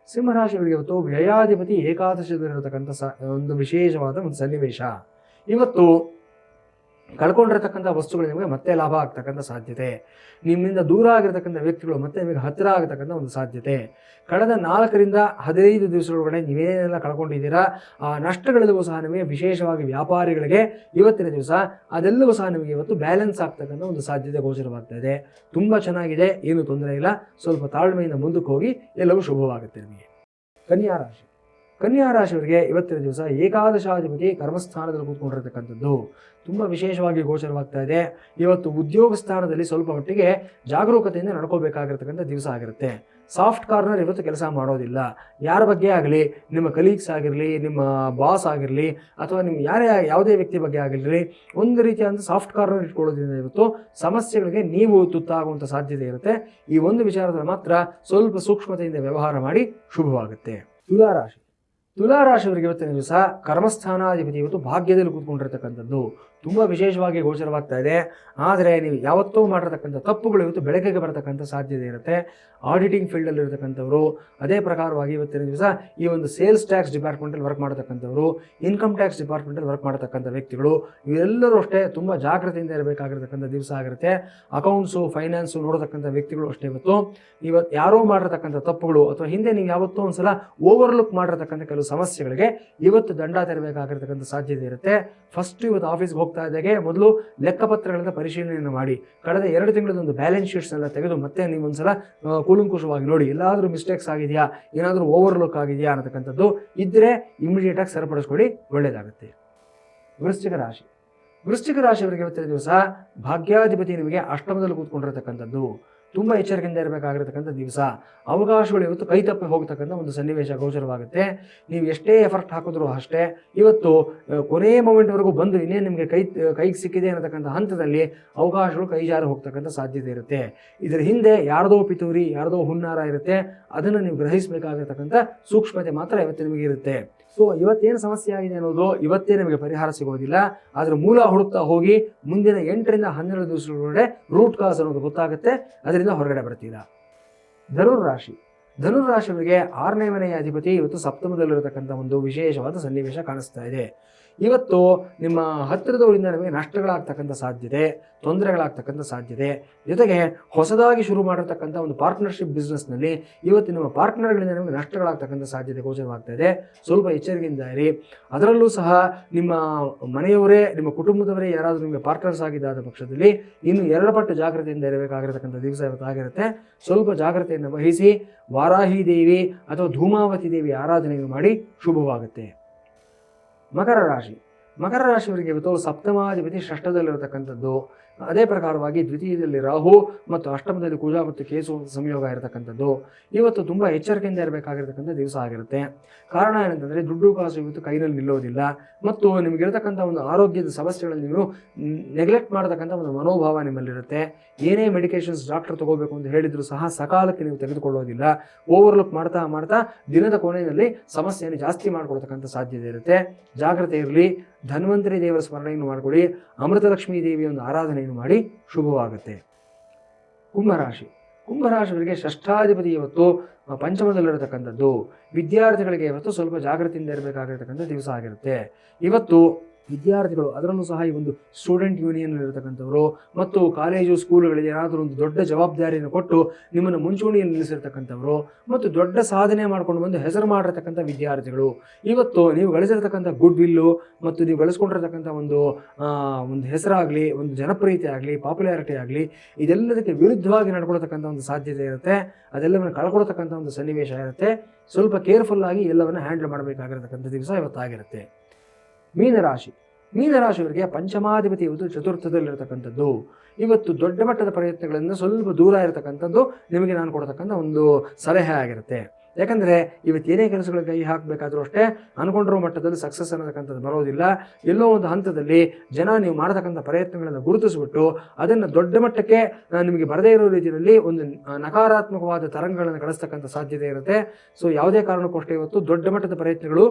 ಸಿಂಹರಾಶಿಯವರಿಗೆ ಇವತ್ತು ವ್ಯಯಾಧಿಪತಿ ಏಕಾದಶದಲ್ಲಿರತಕ್ಕಂಥ ಒಂದು ವಿಶೇಷವಾದ ಒಂದು ಸನ್ನಿವೇಶ. ಇವತ್ತು ಕಳ್ಕೊಂಡಿರತಕ್ಕಂಥ ವಸ್ತುಗಳು ನಿಮಗೆ ಮತ್ತೆ ಲಾಭ ಆಗ್ತಕ್ಕಂಥ ಸಾಧ್ಯತೆ. ನಿಮ್ಮಿಂದ ದೂರ ಆಗಿರ್ತಕ್ಕಂಥ ವ್ಯಕ್ತಿಗಳು ಮತ್ತೆ ನಿಮಗೆ ಹತ್ತಿರ ಆಗತಕ್ಕಂಥ ಒಂದು ಸಾಧ್ಯತೆ. ಕಳೆದ 4 ರಿಂದ 15 ದಿವಸಗಳೊಳಗಡೆ ನೀವೇನೆಲ್ಲ ಕಳ್ಕೊಂಡಿದ್ದೀರಾ ಆ ನಷ್ಟಗಳೆಲ್ಲವೂ ಸಹ ನಿಮಗೆ, ವಿಶೇಷವಾಗಿ ವ್ಯಾಪಾರಿಗಳಿಗೆ ಇವತ್ತಿನ ದಿವಸ ಅದೆಲ್ಲವೂ ಸಹ ನಿಮಗೆ ಇವತ್ತು ಬ್ಯಾಲೆನ್ಸ್ ಆಗ್ತಕ್ಕಂಥ ಒಂದು ಸಾಧ್ಯತೆ ಗೋಚರವಾಗ್ತಾ ಇದೆ. ತುಂಬ ಚೆನ್ನಾಗಿದೆ, ಏನೂ ತೊಂದರೆ ಇಲ್ಲ. ಸ್ವಲ್ಪ ತಾಳ್ಮೆಯಿಂದ ಮುಂದಕ್ಕೆ ಹೋಗಿ ಎಲ್ಲವೂ ಶುಭವಾಗುತ್ತೆ. ನಿಮಗೆ ಕನ್ಯಾ ರಾಶಿಯವರಿಗೆ ಇವತ್ತಿನ ದಿವಸ ಏಕಾದಶಾಧಿಪತಿ ಕರ್ಮಸ್ಥಾನದಲ್ಲಿ ಕೂತ್ಕೊಂಡಿರತಕ್ಕಂಥದ್ದು ತುಂಬ ವಿಶೇಷವಾಗಿ ಗೋಚರವಾಗ್ತಾ ಇದೆ. ಇವತ್ತು ಉದ್ಯೋಗ ಸ್ಥಾನದಲ್ಲಿ ಸ್ವಲ್ಪ ಮಟ್ಟಿಗೆ ಜಾಗರೂಕತೆಯಿಂದ ನಡ್ಕೋಬೇಕಾಗಿರ್ತಕ್ಕಂಥ ದಿವಸ ಆಗಿರುತ್ತೆ. ಸಾಫ್ಟ್ ಕಾರ್ನರ್ ಇವತ್ತು ಕೆಲಸ ಮಾಡೋದಿಲ್ಲ. ಯಾರ ಬಗ್ಗೆ ಆಗಲಿ, ನಿಮ್ಮ ಕಲೀಗ್ಸ್ ಆಗಿರಲಿ, ನಿಮ್ಮ ಬಾಸ್ ಆಗಿರಲಿ, ಅಥವಾ ನಿಮ್ಮ ಯಾವುದೇ ವ್ಯಕ್ತಿ ಬಗ್ಗೆ ಆಗಿರಲಿ, ಒಂದು ರೀತಿಯಾದ ಸಾಫ್ಟ್ ಕಾರ್ನರ್ ಇಟ್ಕೊಳ್ಳೋದ್ರಿಂದ ಇವತ್ತು ಸಮಸ್ಯೆಗಳಿಗೆ ನೀವು ತುತ್ತಾಗುವಂಥ ಸಾಧ್ಯತೆ ಇರುತ್ತೆ. ಈ ಒಂದು ವಿಚಾರದಲ್ಲಿ ಮಾತ್ರ ಸ್ವಲ್ಪ ಸೂಕ್ಷ್ಮತೆಯಿಂದ ವ್ಯವಹಾರ ಮಾಡಿ ಶುಭವಾಗುತ್ತೆ. ತುಲಾ ರಾಶಿಯವರಿಗೆ ಇವತ್ತಿನ ದಿವಸ ಕರ್ಮಸ್ಥಾನಾಧಿಪತಿ ಇವತ್ತು ಭಾಗ್ಯದಲ್ಲಿ ಕೂತ್ಕೊಂಡಿರ್ತಕ್ಕಂಥದ್ದು ತುಂಬ ವಿಶೇಷವಾಗಿ ಗೋಚರವಾಗ್ತಾ ಇದೆ. ಆದರೆ ನೀವು ಯಾವತ್ತೂ ಮಾಡಿರ್ತಕ್ಕಂಥ ತಪ್ಪುಗಳು ಇವತ್ತು ಬೆಳಕಿಗೆ ಬರತಕ್ಕಂಥ ಸಾಧ್ಯತೆ ಇರುತ್ತೆ. ಆಡಿಟಿಂಗ್ ಫೀಲ್ಡಲ್ಲಿ ಇರತಕ್ಕಂಥವ್ರು, ಅದೇ ಪ್ರಕಾರವಾಗಿ ಇವತ್ತಿನ ದಿವಸ ಈ ಒಂದು ಸೇಲ್ಸ್ ಟ್ಯಾಕ್ಸ್ ಡಿಪಾರ್ಟ್ಮೆಂಟಲ್ಲಿ ವರ್ಕ್ ಮಾಡತಕ್ಕಂಥವ್ರು, ಇನ್ಕಮ್ ಟ್ಯಾಕ್ಸ್ ಡಿಪಾರ್ಟ್ಮೆಂಟಲ್ಲಿ ವರ್ಕ್ ಮಾಡತಕ್ಕಂಥ ವ್ಯಕ್ತಿಗಳು, ಇವೆಲ್ಲರೂ ಅಷ್ಟೇ ತುಂಬ ಜಾಗೃತಿಯಿಂದ ಇರಬೇಕಾಗಿರ್ತಕ್ಕಂಥ ದಿವಸ ಆಗಿರುತ್ತೆ. ಅಕೌಂಟ್ಸು, ಫೈನಾನ್ಸು ನೋಡತಕ್ಕಂಥ ವ್ಯಕ್ತಿಗಳು ಅಷ್ಟೇ ಇವತ್ತು ಯಾರೋ ಮಾಡಿರ್ತಕ್ಕಂಥ ತಪ್ಪುಗಳು ಅಥವಾ ಹಿಂದೆ ನೀವು ಯಾವತ್ತೂ ಒಂದ್ಸಲ ಓವರ್ಲುಕ್ ಮಾಡಿರ್ತಕ್ಕಂಥ ಕೆಲವು ಸಮಸ್ಯೆಗಳಿಗೆ ಇವತ್ತು ದಂಡ ತೆರಬೇಕಾಗಿರ್ತಕ್ಕಂಥ ಸಾಧ್ಯತೆ ಇರುತ್ತೆ. ಫಸ್ಟ್ ಇವತ್ತು ಆಫೀಸ್ಗೆ ಹೋಗ್ತಾ ಇದ್ದಾಗೆ ಮೊದಲು ಲೆಕ್ಕಪತ್ರಗಳಿಂದ ಪರಿಶೀಲನೆಯನ್ನು ಮಾಡಿ ಕಳೆದ 2 ತಿಂಗಳದೊಂದು ಬ್ಯಾಲೆನ್ಸ್ ಶೀಟ್ಸ್ನೆಲ್ಲ ತೆಗೆದು ಮತ್ತೆ ನೀವು ಒಂದ್ಸಲ ಕೂಲಂಕುಷವಾಗಿ ನೋಡಿ, ಎಲ್ಲಾದರೂ ಮಿಸ್ಟೇಕ್ಸ್ ಆಗಿದೆಯಾ, ಏನಾದರೂ ಓವರ್ಲುಕ್ ಆಗಿದೆಯಾ ಅನ್ನತಕ್ಕಂಥದ್ದು ಇದ್ದರೆ ಇಮಿಡಿಯೇಟಾಗಿ ಸರಿಪಡಿಸ್ಕೊಳ್ಳಿ, ಒಳ್ಳೆಯದಾಗುತ್ತೆ. ವೃಶ್ಚಿಕ ರಾಶಿಯವರಿಗೆ ಇವತ್ತಿನ ದಿವಸ ಭಾಗ್ಯಾಧಿಪತಿ ನಿಮಗೆ ಅಷ್ಟಮದಲ್ಲಿ ಕೂತ್ಕೊಂಡಿರತಕ್ಕಂಥದ್ದು ತುಂಬ ಎಚ್ಚರಿಕೆಯಿಂದ ಇರಬೇಕಾಗಿರ್ತಕ್ಕಂಥ ದಿವಸ. ಅವಕಾಶಗಳು ಇವತ್ತು ಕೈ ತಪ್ಪಿ ಹೋಗ್ತಕ್ಕಂಥ ಒಂದು ಸನ್ನಿವೇಶ ಗೋಚರವಾಗುತ್ತೆ. ನೀವು ಎಷ್ಟೇ ಎಫರ್ಟ್ ಹಾಕಿದ್ರು ಅಷ್ಟೇ ಇವತ್ತು ಕೊನೆಯ ಮೊಮೆಂಟ್ವರೆಗೂ ಬಂದು ಇನ್ನೇನು ನಿಮಗೆ ಕೈಗೆ ಸಿಕ್ಕಿದೆ ಅನ್ನತಕ್ಕಂಥ ಹಂತದಲ್ಲಿ ಅವಕಾಶಗಳು ಕೈ ಜಾರಿ ಹೋಗ್ತಕ್ಕಂಥ ಸಾಧ್ಯತೆ ಇರುತ್ತೆ. ಇದರ ಹಿಂದೆ ಯಾರ್ದೋ ಪಿತೂರಿ, ಯಾರ್ದೋ ಹುನ್ನಾರ ಇರುತ್ತೆ. ಅದನ್ನು ನೀವು ಗ್ರಹಿಸಬೇಕಾಗಿರ್ತಕ್ಕಂಥ ಸೂಕ್ಷ್ಮತೆ ಮಾತ್ರ ಇವತ್ತು ನಿಮಗೆ ಇರುತ್ತೆ. ಸೊ ಇವತ್ತೇನು ಸಮಸ್ಯೆ ಆಗಿದೆ ಅನ್ನೋದು ಇವತ್ತೇ ನಿಮಗೆ ಪರಿಹಾರ ಸಿಗೋದಿಲ್ಲ. ಆದರೆ ಮೂಲ ಹುಡುಕ್ತಾ ಹೋಗಿ ಮುಂದಿನ 8 ರಿಂದ 12 ದಿವಸಗಳೊಳಗಡೆ ರೂಟ್ ಕಾಸ್ ಅನ್ನೋದು ಗೊತ್ತಾಗುತ್ತೆ, ಅದರಿಂದ ಹೊರಗಡೆ ಬರ್ತೀರಾ. ಧನುರಾಶಿಯವರಿಗೆ 6ನೇ ಮನೆಯ ಅಧಿಪತಿ ಇವತ್ತು ಸಪ್ತಮದಲ್ಲಿರತಕ್ಕಂಥ ಒಂದು ವಿಶೇಷವಾದ ಸನ್ನಿವೇಶ ಕಾಣಿಸ್ತಾ ಇದೆ. ಇವತ್ತು ನಿಮ್ಮ ಹತ್ತಿರದವರಿಂದ ನಿಮಗೆ ನಷ್ಟಗಳಾಗ್ತಕ್ಕಂಥ ಸಾಧ್ಯತೆ, ತೊಂದರೆಗಳಾಗ್ತಕ್ಕಂಥ ಸಾಧ್ಯತೆ, ಜೊತೆಗೆ ಹೊಸದಾಗಿ ಶುರು ಮಾಡಿರ್ತಕ್ಕಂಥ ಒಂದು ಪಾರ್ಟ್ನರ್ಶಿಪ್ ಬಿಸ್ನೆಸ್ನಲ್ಲಿ ಇವತ್ತು ನಿಮ್ಮ ಪಾರ್ಟ್ನರ್ಗಳಿಂದ ನಿಮಗೆ ನಷ್ಟಗಳಾಗ್ತಕ್ಕಂಥ ಸಾಧ್ಯತೆ ಗೋಚರವಾಗ್ತಾ ಇದೆ. ಸ್ವಲ್ಪ ಎಚ್ಚರಿಕೆಯಿಂದ ಇರಿ. ಅದರಲ್ಲೂ ಸಹ ನಿಮ್ಮ ಮನೆಯವರೇ, ನಿಮ್ಮ ಕುಟುಂಬದವರೇ ಯಾರಾದರೂ ನಿಮಗೆ ಪಾರ್ಟ್ನರ್ಸ್ ಆಗಿದ್ದಾದ ಪಕ್ಷದಲ್ಲಿ ಇನ್ನು 2 ಪಟ್ಟು ಜಾಗ್ರತೆಯಿಂದ ಇರಬೇಕಾಗಿರತಕ್ಕಂಥ ದಿವಸ ಇವತ್ತಾಗಿರುತ್ತೆ. ಸ್ವಲ್ಪ ಜಾಗ್ರತೆಯನ್ನು ವಹಿಸಿ ವಾರಾಹಿ ದೇವಿ ಅಥವಾ ಧೂಮಾವತಿ ದೇವಿ ಆರಾಧನೆಯನ್ನು ಮಾಡಿ ಶುಭವಾಗುತ್ತೆ. ಮಕರ ರಾಶಿಯವರಿಗೆ ಇವತ್ತು ಸಪ್ತಮಾಧಿಪತಿ ಷಷ್ಠದಲ್ಲಿರತಕ್ಕಂಥದ್ದು, ಅದೇ ಪ್ರಕಾರವಾಗಿ ದ್ವಿತೀಯದಲ್ಲಿ ರಾಹು ಮತ್ತು ಅಷ್ಟಮದಲ್ಲಿ ಕುಜ ಮತ್ತು ಕೇಸು ಸಂಯೋಗ ಇರತಕ್ಕಂಥದ್ದು ಇವತ್ತು ತುಂಬ ಎಚ್ಚರಿಕೆಯಿಂದ ಇರಬೇಕಾಗಿರ್ತಕ್ಕಂಥ ದಿವಸ ಆಗಿರುತ್ತೆ. ಕಾರಣ ಏನಂತಂದರೆ ದುಡ್ಡು ಕಾಸು ಇವತ್ತು ಕೈನಲ್ಲಿ ನಿಲ್ಲೋದಿಲ್ಲ ಮತ್ತು ನಿಮಗಿರತಕ್ಕಂಥ ಒಂದು ಆರೋಗ್ಯದ ಸಮಸ್ಯೆಗಳಲ್ಲಿ ನೀವು ನೆಗ್ಲೆಕ್ಟ್ ಮಾಡತಕ್ಕಂಥ ಒಂದು ಮನೋಭಾವ ನಿಮ್ಮಲ್ಲಿರುತ್ತೆ. ಏನೇ ಮೆಡಿಕೇಶನ್ಸ್ ಡಾಕ್ಟರ್ ತಗೋಬೇಕು ಅಂತ ಹೇಳಿದ್ರು ಸಹ ಸಕಾಲಕ್ಕೆ ನೀವು ತೆಗೆದುಕೊಳ್ಳೋದಿಲ್ಲ. ಓವರ್ಲುಕ್ ಮಾಡ್ತಾ ಮಾಡ್ತಾ ದಿನದ ಕೊನೆಯಲ್ಲಿ ಸಮಸ್ಯೆಯನ್ನು ಜಾಸ್ತಿ ಮಾಡ್ಕೊಳ್ತಕ್ಕಂಥ ಸಾಧ್ಯತೆ ಇರುತ್ತೆ. ಜಾಗ್ರತೆ ಇರಲಿ. ಧನ್ವಂತರಿ ದೇವರ ಸ್ಮರಣೆಯನ್ನು ಮಾಡಿಕೊಳ್ಳಿ. ಅಮೃತಲಕ್ಷ್ಮೀ ದೇವಿಯ ಒಂದು ಆರಾಧನೆಯನ್ನು ಮಾಡಿ ಶುಭವಾಗುತ್ತೆ. ಕುಂಭರಾಶಿಯವರಿಗೆ ಷಷ್ಠಾಧಿಪತಿ ಇವತ್ತು ಪಂಚಮದಲ್ಲಿರತಕ್ಕಂಥದ್ದು. ವಿದ್ಯಾರ್ಥಿಗಳಿಗೆ ಇವತ್ತು ಸ್ವಲ್ಪ ಜಾಗೃತಿಯಿಂದ ಇರಬೇಕಾಗಿರ್ತಕ್ಕಂಥ ದಿವಸ ಆಗಿರುತ್ತೆ. ಇವತ್ತು ವಿದ್ಯಾರ್ಥಿಗಳು, ಅದರಲ್ಲೂ ಸಹ ಈ ಒಂದು ಸ್ಟೂಡೆಂಟ್ ಯೂನಿಯನ್ ಇರತಕ್ಕಂಥವರು ಮತ್ತು ಕಾಲೇಜು ಸ್ಕೂಲುಗಳಿಗೆ ಏನಾದರೂ ಒಂದು ದೊಡ್ಡ ಜವಾಬ್ದಾರಿಯನ್ನು ಕೊಟ್ಟು ನಿಮ್ಮನ್ನು ಮುಂಚೂಣಿಯಲ್ಲಿ ನಿಲ್ಲಿಸಿರ್ತಕ್ಕಂಥವರು ಮತ್ತು ದೊಡ್ಡ ಸಾಧನೆ ಮಾಡ್ಕೊಂಡು ಬಂದು ಹೆಸರು ಮಾಡಿರ್ತಕ್ಕಂಥ ವಿದ್ಯಾರ್ಥಿಗಳು, ಇವತ್ತು ನೀವು ಗಳಿಸಿರ್ತಕ್ಕಂಥ ಗುಡ್ ವಿಲ್ಲು ಮತ್ತು ನೀವು ಗಳಿಸ್ಕೊಂಡಿರ್ತಕ್ಕಂಥ ಒಂದು ಹೆಸರಾಗಲಿ, ಒಂದು ಜನಪ್ರಿಯತೆ ಆಗಲಿ, ಪಾಪ್ಯುಲಾರಿಟಿ ಆಗಲಿ, ಇದೆಲ್ಲದಕ್ಕೆ ವಿರುದ್ಧವಾಗಿ ನಡ್ಕೊಳ್ತಕ್ಕಂಥ ಒಂದು ಸಾಧ್ಯತೆ ಇರುತ್ತೆ. ಅದೆಲ್ಲವನ್ನು ಕಳ್ಕೊಳ್ತಕ್ಕಂಥ ಒಂದು ಸನ್ನಿವೇಶ ಇರುತ್ತೆ. ಸ್ವಲ್ಪ ಕೇರ್ಫುಲ್ಲಾಗಿ ಎಲ್ಲವನ್ನು ಹ್ಯಾಂಡಲ್ ಮಾಡಬೇಕಾಗಿರತಕ್ಕಂಥ ದಿವಸ ಇವತ್ತಾಗಿರುತ್ತೆ. ಮೀನರಾಶಿಯವರಿಗೆ ಪಂಚಮಾಧಿಪತಿ ಇವತ್ತು ಚತುರ್ಥದಲ್ಲಿರತಕ್ಕಂಥದ್ದು. ಇವತ್ತು ದೊಡ್ಡ ಮಟ್ಟದ ಪ್ರಯತ್ನಗಳಿಂದ ಸ್ವಲ್ಪ ದೂರ ಇರತಕ್ಕಂಥದ್ದು ನಿಮಗೆ ನಾನು ಕೊಡ್ತಕ್ಕಂಥ ಒಂದು ಸಲಹೆ ಆಗಿರುತ್ತೆ. ಯಾಕಂದರೆ ಇವತ್ತು ಏನೇ ಕೆಲಸಗಳಿಗೆ ಕೈ ಹಾಕಬೇಕಾದ್ರೂ ಅಷ್ಟೇ ಅಂದ್ಕೊಂಡಿರೋ ಮಟ್ಟದಲ್ಲಿ ಸಕ್ಸಸ್ ಅನ್ನತಕ್ಕಂಥದ್ದು ಬರೋದಿಲ್ಲ. ಎಲ್ಲೋ ಒಂದು ಹಂತದಲ್ಲಿ ಜನ ನೀವು ಮಾಡತಕ್ಕಂಥ ಪ್ರಯತ್ನಗಳನ್ನು ಗುರುತಿಸಿಬಿಟ್ಟು ಅದನ್ನು ದೊಡ್ಡ ಮಟ್ಟಕ್ಕೆ ನಿಮಗೆ ಬರದೇ ಇರೋ ರೀತಿಯಲ್ಲಿ ಒಂದು ನಕಾರಾತ್ಮಕವಾದ ತರಂಗಗಳನ್ನು ಕಳಿಸ್ತಕ್ಕಂಥ ಸಾಧ್ಯತೆ ಇರುತ್ತೆ. ಸೊ ಯಾವುದೇ ಕಾರಣಕ್ಕೂ ಅಷ್ಟೇ ಇವತ್ತು ದೊಡ್ಡ ಮಟ್ಟದ ಪ್ರಯತ್ನಗಳು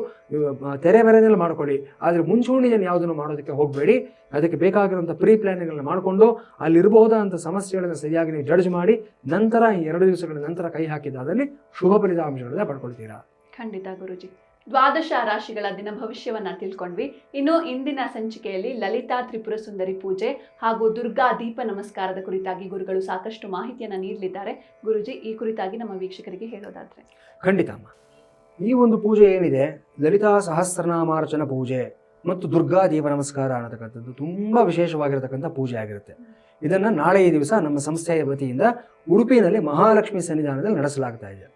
ತೆರೆ ಮರೆಯಲ್ಲಿ ಮಾಡ್ಕೊಳ್ಳಿ. ಆದರೆ ಮುಂಚೂಣಿಯನ್ನು ಯಾವುದನ್ನು ಮಾಡೋದಕ್ಕೆ ಹೋಗಬೇಡಿ. ಅದಕ್ಕೆ ಬೇಕಾಗಿರುವಂಥ ಪ್ರೀ ಪ್ಲಾನಿಂಗ್ಗಳನ್ನ ಮಾಡಿಕೊಂಡು ಅಲ್ಲಿರಬಹುದಾದಂಥ ಸಮಸ್ಯೆಗಳನ್ನು ಸರಿಯಾಗಿ ನೀವು ಜಡ್ಜ್ ಮಾಡಿ ನಂತರ ಈ 2 ದಿವಸಗಳ ನಂತರ ಕೈ ಹಾಕಿದಾದಲ್ಲಿ ಶುಭ ಫಲಿತಾಂಶಗಳನ್ನ ಪಡ್ಕೊಳ್ತೀರಾ. ಖಂಡಿತ ಗುರುಜಿ. ದ್ವಾದಶ ರಾಶಿಗಳ ದಿನ ಭವಿಷ್ಯವನ್ನ ತಿಳ್ಕೊಂಡ್ವಿ. ಇನ್ನು ಇಂದಿನ ಸಂಚಿಕೆಯಲ್ಲಿ ಲಲಿತಾ ತ್ರಿಪುರ ಸುಂದರಿ ಪೂಜೆ ಹಾಗೂ ದುರ್ಗಾ ದೀಪ ನಮಸ್ಕಾರದ ಕುರಿತಾಗಿ ಗುರುಗಳು ಸಾಕಷ್ಟು ಮಾಹಿತಿಯನ್ನು ನೀಡಲಿದ್ದಾರೆ. ಗುರುಜಿ, ಈ ಕುರಿತಾಗಿ ನಮ್ಮ ವೀಕ್ಷಕರಿಗೆ ಹೇಳೋದಾದ್ರೆ? ಖಂಡಿತ ಅಮ್ಮ. ಈ ಒಂದು ಪೂಜೆ ಏನಿದೆ, ಲಲಿತಾ ಸಹಸ್ರನಾಮಾರ್ಚನ ಪೂಜೆ ಮತ್ತು ದುರ್ಗಾ ದೀಪ ನಮಸ್ಕಾರ ಅನ್ನತಕ್ಕಂಥದ್ದು ತುಂಬ ವಿಶೇಷವಾಗಿರತಕ್ಕಂಥ ಪೂಜೆ ಆಗಿರುತ್ತೆ. ಇದನ್ನು ನಾಳೆ ಈ ದಿವಸ ನಮ್ಮ ಸಂಸ್ಥೆಯ ವತಿಯಿಂದ ಉಡುಪಿನಲ್ಲಿ ಮಹಾಲಕ್ಷ್ಮಿ ಸನ್ನಿಧಾನದಲ್ಲಿ ನಡೆಸಲಾಗ್ತಾ ಇದೆ.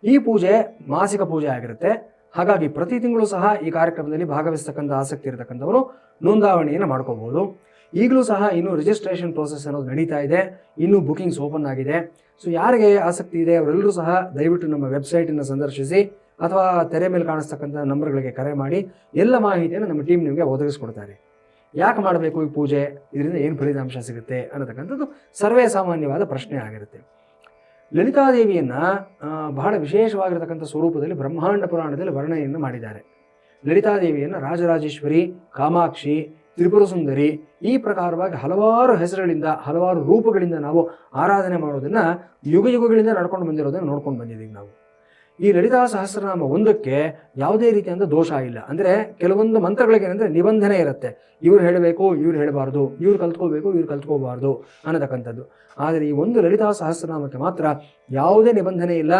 ಈ ಪೂಜೆ ಮಾಸಿಕ ಪೂಜೆ ಆಗಿರುತ್ತೆ. ಹಾಗಾಗಿ ಪ್ರತಿ ತಿಂಗಳು ಸಹ ಈ ಕಾರ್ಯಕ್ರಮದಲ್ಲಿ ಭಾಗವಹಿಸ್ತಕ್ಕಂಥ ಆಸಕ್ತಿ ಇರತಕ್ಕಂಥವರು ನೋಂದಾವಣೆಯನ್ನು ಮಾಡ್ಕೋಬಹುದು. ಈಗಲೂ ಸಹ ಇನ್ನೂ ರಿಜಿಸ್ಟ್ರೇಷನ್ ಪ್ರೋಸೆಸ್ ಅನ್ನೋದು ನಡೀತಾ ಇದೆ. ಇನ್ನೂ ಬುಕಿಂಗ್ಸ್ ಓಪನ್ ಆಗಿದೆ. ಸೊ ಯಾರಿಗೆ ಆಸಕ್ತಿ ಇದೆ ಅವರೆಲ್ಲರೂ ಸಹ ದಯವಿಟ್ಟು ನಮ್ಮ ವೆಬ್ಸೈಟನ್ನು ಸಂದರ್ಶಿಸಿ ಅಥವಾ ತೆರೆ ಮೇಲೆ ಕಾಣಿಸ್ತಕ್ಕಂಥ ನಂಬರ್ಗಳಿಗೆ ಕರೆ ಮಾಡಿ ಎಲ್ಲ ಮಾಹಿತಿಯನ್ನು ನಮ್ಮ ಟೀಮ್ ನಿಮಗೆ ಒದಗಿಸ್ಕೊಡ್ತಾರೆ. ಯಾಕೆ ಮಾಡಬೇಕು ಈ ಪೂಜೆ, ಇದರಿಂದ ಏನು ಫಲಿತಾಂಶ ಸಿಗುತ್ತೆ ಅನ್ನತಕ್ಕಂಥದ್ದು ಸರ್ವೇ ಸಾಮಾನ್ಯವಾದ ಪ್ರಶ್ನೆ ಆಗಿರುತ್ತೆ. ಲಲಿತಾದೇವಿಯನ್ನ ಬಹಳ ವಿಶೇಷವಾಗಿರತಕ್ಕಂಥ ಸ್ವರೂಪದಲ್ಲಿ ಬ್ರಹ್ಮಾಂಡ ಪುರಾಣದಲ್ಲಿ ವರ್ಣನೆಯನ್ನು ಮಾಡಿದ್ದಾರೆ. ಲಲಿತಾದೇವಿಯನ್ನು ರಾಜರಾಜೇಶ್ವರಿ, ಕಾಮಾಕ್ಷಿ, ತ್ರಿಪುರ ಸುಂದರಿ, ಈ ಪ್ರಕಾರವಾಗಿ ಹಲವಾರು ಹೆಸರುಗಳಿಂದ ಹಲವಾರು ರೂಪಗಳಿಂದ ನಾವು ಆರಾಧನೆ ಮಾಡೋದನ್ನ ಯುಗ ಯುಗಗಳಿಂದ ನಡ್ಕೊಂಡು ಬಂದಿರೋದನ್ನು ನೋಡ್ಕೊಂಡು ಬಂದಿದ್ದೀವಿ ನಾವು. ಈ ಲಲಿತಾ ಸಹಸ್ರನಾಮ ಒಂದಕ್ಕೆ ಯಾವುದೇ ರೀತಿಯಾದ ದೋಷ ಇಲ್ಲ. ಅಂದರೆ ಕೆಲವೊಂದು ಮಂತ್ರಗಳಿಗೆ ಏನಂದರೆ ನಿಬಂಧನೆ ಇರುತ್ತೆ, ಇವ್ರು ಹೇಳಬೇಕು, ಇವ್ರು ಹೇಳಬಾರ್ದು, ಇವ್ರು ಕಲ್ತ್ಕೋಬೇಕು, ಇವ್ರು ಕಲ್ತ್ಕೋಬಾರ್ದು ಅನ್ನತಕ್ಕಂಥದ್ದು. ಆದರೆ ಈ ಒಂದು ಲಲಿತಾ ಸಹಸ್ರನಾಮಕ್ಕೆ ಮಾತ್ರ ಯಾವುದೇ ನಿಬಂಧನೆ ಇಲ್ಲ.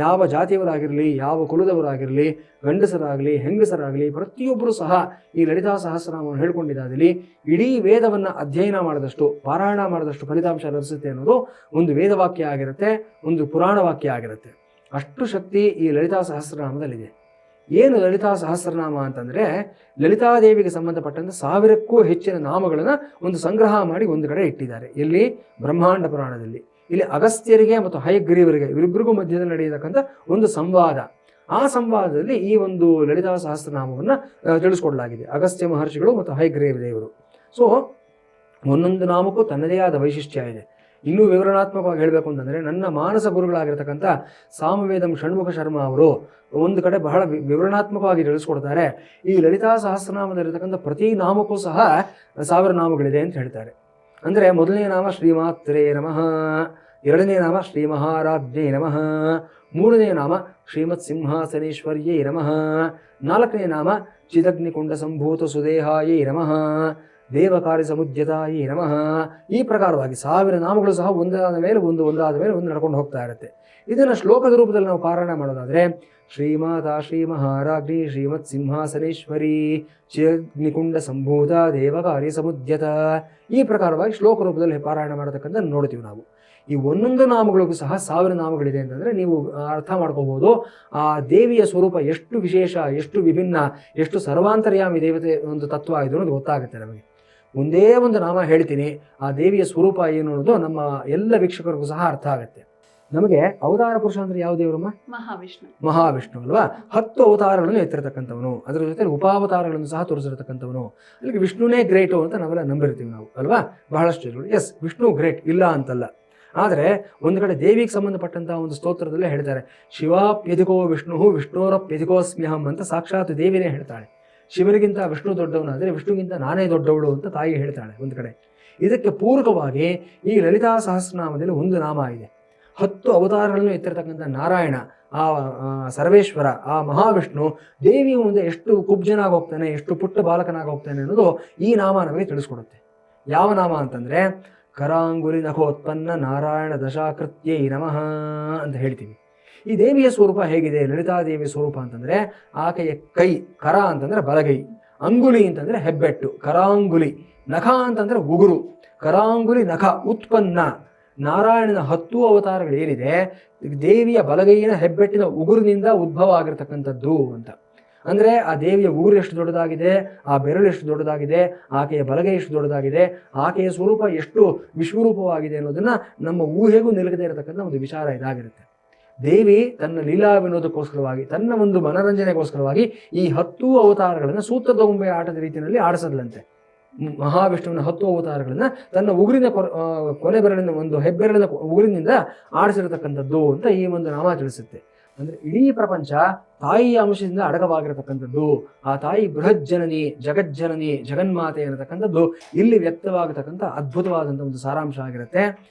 ಯಾವ ಜಾತಿಯವರಾಗಿರಲಿ, ಯಾವ ಕುಲದವರಾಗಿರಲಿ, ಗಂಡಸರಾಗಲಿ ಹೆಂಗಸರಾಗಲಿ ಪ್ರತಿಯೊಬ್ಬರೂ ಸಹ ಈ ಲಲಿತಾ ಸಹಸ್ರನಾಮವನ್ನು ಹೇಳ್ಕೊಂಡಿದ್ದಾದಲ್ಲಿ ಇಡೀ ವೇದವನ್ನು ಅಧ್ಯಯನ ಮಾಡಿದಷ್ಟು, ಪಾರಾಯಣ ಮಾಡಿದಷ್ಟು ಫಲಿತಾಂಶ ಲಭಿಸುತ್ತೆ ಅನ್ನೋದು ಒಂದು ವೇದವಾಕ್ಯ ಆಗಿರುತ್ತೆ, ಒಂದು ಪುರಾಣ ವಾಕ್ಯ ಆಗಿರುತ್ತೆ. ಅಷ್ಟು ಶಕ್ತಿ ಈ ಲಲಿತಾ ಸಹಸ್ರನಾಮದಲ್ಲಿದೆ. ಏನು ಲಲಿತಾ ಸಹಸ್ರನಾಮ ಅಂತಂದರೆ, ಲಲಿತಾದೇವಿಗೆ ಸಂಬಂಧಪಟ್ಟಂತೆ 1000ಕ್ಕೂ ಹೆಚ್ಚಿನ ನಾಮಗಳನ್ನು ಒಂದು ಸಂಗ್ರಹ ಮಾಡಿ ಒಂದು ಕಡೆ ಇಟ್ಟಿದ್ದಾರೆ. ಎಲ್ಲಿ? ಬ್ರಹ್ಮಾಂಡ ಪುರಾಣದಲ್ಲಿ. ಇಲ್ಲಿ ಅಗಸ್ತ್ಯರಿಗೆ ಮತ್ತು ಹಯಗ್ರೀವರಿಗೆ ಇವರಿಬ್ಬರಿಗೂ ಮಧ್ಯದಲ್ಲಿ ನಡೆಯತಕ್ಕಂಥ ಒಂದು ಸಂವಾದ. ಆ ಸಂವಾದದಲ್ಲಿ ಈ ಒಂದು ಲಲಿತಾ ಸಹಸ್ರನಾಮವನ್ನು ತಿಳಿಸ್ಕೊಡಲಾಗಿದೆ, ಅಗಸ್ತ್ಯ ಮಹರ್ಷಿಗಳು ಮತ್ತು ಹಯಗ್ರೀವ ದೇವರು. ಸೊ ಒಂದೊಂದು ನಾಮಕ್ಕೂ ತನ್ನದೇ ಆದ ವೈಶಿಷ್ಟ್ಯ ಇದೆ. ಇನ್ನೂ ವಿವರಣಾತ್ಮಕವಾಗಿ ಹೇಳಬೇಕು ಅಂತಂದರೆ, ನನ್ನ ಮಾನಸ ಗುರುಗಳಾಗಿರ್ತಕ್ಕಂಥ ಸಾಮವೇದಂ ಷಣ್ಮುಖ ಶರ್ಮ ಅವರು ಒಂದು ಕಡೆ ಬಹಳ ವಿವರಣಾತ್ಮಕವಾಗಿ ತಿಳಿಸ್ಕೊಡ್ತಾರೆ. ಈ ಲಲಿತಾ ಸಹಸ್ರನಾಮದಲ್ಲಿರ್ತಕ್ಕಂಥ ಪ್ರತಿ ನಾಮಕ್ಕೂ ಸಹ 1000 ನಾಮಗಳಿದೆ ಅಂತ ಹೇಳ್ತಾರೆ. ಅಂದರೆ ಮೊದಲನೇ ನಾಮ ಶ್ರೀಮಾತ್ರೇ ನಮಃ, ಎರಡನೇ ನಾಮ ಶ್ರೀ ಮಹಾರಾಜ್ಞೇ ನಮಃ, ಮೂರನೇ ನಾಮ ಶ್ರೀಮತ್ ಸಿಂಹಾಸನೇಶ್ವರ್ಯೈ ನಮಃ, ನಾಲ್ಕನೇ ನಾಮ ಚಿದಗ್ನಿಕುಂಡ ಸಂಭೂತ ಸುದೇಹಾಯೈ ನಮಃ, ದೇವಕಾರ್ಯ ಸಮುದ್ಯತಾಯಿ ನಮಃ. ಈ ಪ್ರಕಾರವಾಗಿ 1000 ನಾಮಗಳು ಸಹ ಒಂದಾದ ಮೇಲೆ ಒಂದು ನಡ್ಕೊಂಡು ಹೋಗ್ತಾ ಇರುತ್ತೆ. ಇದನ್ನು ಶ್ಲೋಕದ ರೂಪದಲ್ಲಿ ನಾವು ಪಾರಾಯಣ ಮಾಡೋದಾದರೆ, ಶ್ರೀಮಾತಾ ಶ್ರೀ ಮಹಾರಾಜ್ಞಿ ಶ್ರೀಮತ್ ಸಿಂಹಾಸನೇಶ್ವರಿ ಚಿದಗ್ನಿಕುಂಡ ಸಂಭೂತ ದೇವಕಾರ್ಯ ಸಮುದ್ಯತ, ಈ ಪ್ರಕಾರವಾಗಿ ಶ್ಲೋಕ ರೂಪದಲ್ಲಿ ಪಾರಾಯಣ ಮಾಡತಕ್ಕಂಥ ನೋಡ್ತೀವಿ ನಾವು. ಈ ಒಂದೊಂದು ನಾಮಗಳಿಗೂ ಸಹ 1000 ನಾಮಗಳಿದೆ ಅಂತಂದರೆ ನೀವು ಅರ್ಥ ಮಾಡ್ಕೋಬಹುದು ಆ ದೇವಿಯ ಸ್ವರೂಪ ಎಷ್ಟು ವಿಶೇಷ, ಎಷ್ಟು ವಿಭಿನ್ನ, ಎಷ್ಟು ಸರ್ವಾಂತರ್ಯಾಮಿ ದೇವತೆ ಒಂದು ತತ್ವ ಇದು ಅನ್ನೋದು ಗೊತ್ತಾಗುತ್ತೆ ನಮಗೆ. ಒಂದೇ ಒಂದು ನಾಮ ಹೇಳ್ತೀನಿ, ಆ ದೇವಿಯ ಸ್ವರೂಪ ಏನು ಅನ್ನೋದು ನಮ್ಮ ಎಲ್ಲ ವೀಕ್ಷಕರಿಗೂ ಸಹ ಅರ್ಥ ಆಗುತ್ತೆ. ನಮಗೆ ಅವತಾರ ಪುರುಷ ಅಂದ್ರೆ ಯಾವ ದೇವರಮ್ಮ? ಮಹಾವಿಷ್ಣು ಅಲ್ವಾ? 10 ಅವತಾರಗಳನ್ನು ಎತ್ತಿರತಕ್ಕಂಥವನು, ಅದರ ಜೊತೆ ಉಪಾವತಾರಗಳನ್ನು ಸಹ ತೋರಿಸಿರತಕ್ಕಂಥವನು. ಅಲ್ಲಿಗೆ ವಿಷ್ಣುನೇ ಗ್ರೇಟು ಅಂತ ನಾವೆಲ್ಲ ನಂಬಿರ್ತೀವಿ ನಾವು ಅಲ್ವಾ? ಬಹಳಷ್ಟು ಜನಗಳು ಎಸ್ ವಿಷ್ಣು ಗ್ರೇಟ್ ಇಲ್ಲ ಅಂತಲ್ಲ. ಆದರೆ ಒಂದು ಕಡೆ ದೇವಿಗೆ ಸಂಬಂಧಪಟ್ಟಂತಹ ಒಂದು ಸ್ತೋತ್ರದಲ್ಲೇ ಹೇಳ್ತಾರೆ, ಶಿವಾಪ್ಯಧಿಕೋ ವಿಷ್ಣು ವಿಷ್ಣೋರಪ್ಯಧಿಕೋಸ್ಮ್ಯಹಂ ಅಂತ ಸಾಕ್ಷಾತ್ ದೇವಿನೇ ಹೇಳ್ತಾಳೆ. ಶಿವನಿಗಿಂತ ವಿಷ್ಣು ದೊಡ್ಡವನಾದರೆ ವಿಷ್ಣುಗಿಂತ ನಾನೇ ದೊಡ್ಡವಳು ಅಂತ ತಾಯಿ ಹೇಳ್ತಾಳೆ ಒಂದು ಕಡೆ. ಇದಕ್ಕೆ ಪೂರಕವಾಗಿ ಈ ಲಲಿತಾ ಸಹಸ್ರನಾಮದಲ್ಲಿ ಒಂದು ನಾಮ ಇದೆ. 10 ಅವತಾರಗಳನ್ನು ಎತ್ತಿರತಕ್ಕಂಥ ನಾರಾಯಣ, ಆ ಸರ್ವೇಶ್ವರ, ಆ ಮಹಾವಿಷ್ಣು ದೇವಿಯ ಮುಂದೆ ಎಷ್ಟು ಕುಬ್ಜನಾಗಿ ಹೋಗ್ತಾನೆ, ಎಷ್ಟು ಪುಟ್ಟ ಬಾಲಕನಾಗಿ ಹೋಗ್ತಾನೆ ಅನ್ನೋದು ಈ ನಾಮ ನಮಗೆ ತಿಳಿಸ್ಕೊಡುತ್ತೆ. ಯಾವ ನಾಮ ಅಂತಂದರೆ ಕರಾಂಗುಲಿ ನಖೋತ್ಪನ್ನ ನಾರಾಯಣ ದಶಾಕೃತ್ಯೈ ನಮಃ ಅಂತ ಹೇಳ್ತೀವಿ. ಈ ದೇವಿಯ ಸ್ವರೂಪ ಹೇಗಿದೆ? ಲಲಿತಾದೇವಿಯ ಸ್ವರೂಪ ಅಂತಂದರೆ ಆಕೆಯ ಕೈ, ಕರ ಅಂತಂದರೆ ಬಲಗೈ, ಅಂಗುಲಿ ಅಂತಂದರೆ ಹೆಬ್ಬೆಟ್ಟು, ಕರಾಂಗುಲಿ, ನಖ ಅಂತಂದರೆ ಉಗುರು, ಕರಾಂಗುಲಿ ನಖ ಉತ್ಪನ್ನ. ನಾರಾಯಣನ 10 ಅವತಾರಗಳು ಏನಿದೆ ದೇವಿಯ ಬಲಗೈಯಿನ ಹೆಬ್ಬೆಟ್ಟಿನ ಉಗುರಿನಿಂದ ಉದ್ಭವ ಆಗಿರ್ತಕ್ಕಂಥದ್ದು ಅಂತ. ಅಂದರೆ ಆ ದೇವಿಯ ಉಗುರು ಎಷ್ಟು ದೊಡ್ಡದಾಗಿದೆ, ಆ ಬೆರಳು ಎಷ್ಟು ದೊಡ್ಡದಾಗಿದೆ, ಆಕೆಯ ಬಲಗೈ ಎಷ್ಟು ದೊಡ್ಡದಾಗಿದೆ, ಆಕೆಯ ಸ್ವರೂಪ ಎಷ್ಟು ವಿಶ್ವರೂಪವಾಗಿದೆ ಅನ್ನೋದನ್ನು ನಮ್ಮ ಊಹೆಗೂ ನಿಲುಕದೇ ಇರತಕ್ಕಂಥ ಒಂದು ವಿಚಾರ ಇದಾಗಿರುತ್ತೆ. ದೇವಿ ತನ್ನ ಲೀಲಾ ವಿನೋದಕ್ಕೋಸ್ಕರವಾಗಿ, ತನ್ನ ಒಂದು ಮನರಂಜನೆಗೋಸ್ಕರವಾಗಿ ಈ 10 ಅವತಾರಗಳನ್ನು ಸೂತ್ರದ ಗೊಂಬೆ ಆಟದ ರೀತಿಯಲ್ಲಿ ಆಡಿಸದ್ಲಂತೆ. ಮಹಾವಿಷ್ಣುವಿನ 10 ಅವತಾರಗಳನ್ನು ತನ್ನ ಉಗುರಿನ ಕೊನೆ ಬೆರಳಿನ ಒಂದು ಹೆಬ್ಬೆರಳಿನ ಉಗುರಿನಿಂದ ಆಡಿಸಿರತಕ್ಕಂಥದ್ದು ಅಂತ ಈ ಒಂದು ನಾಮ ತಿಳಿಸುತ್ತೆ. ಅಂದರೆ ಇಡೀ ಪ್ರಪಂಚ ತಾಯಿಯ ಅಂಶದಿಂದ ಅಡಕವಾಗಿರತಕ್ಕಂಥದ್ದು. ಆ ತಾಯಿ ಬೃಹತ್ ಜನನಿ, ಜಗಜ್ಜನನಿ, ಜಗನ್ಮಾತೆ ಅನ್ನತಕ್ಕಂಥದ್ದು ಇಲ್ಲಿ ವ್ಯಕ್ತವಾಗತಕ್ಕಂಥ ಅದ್ಭುತವಾದಂಥ ಒಂದು ಸಾರಾಂಶ ಆಗಿರುತ್ತೆ.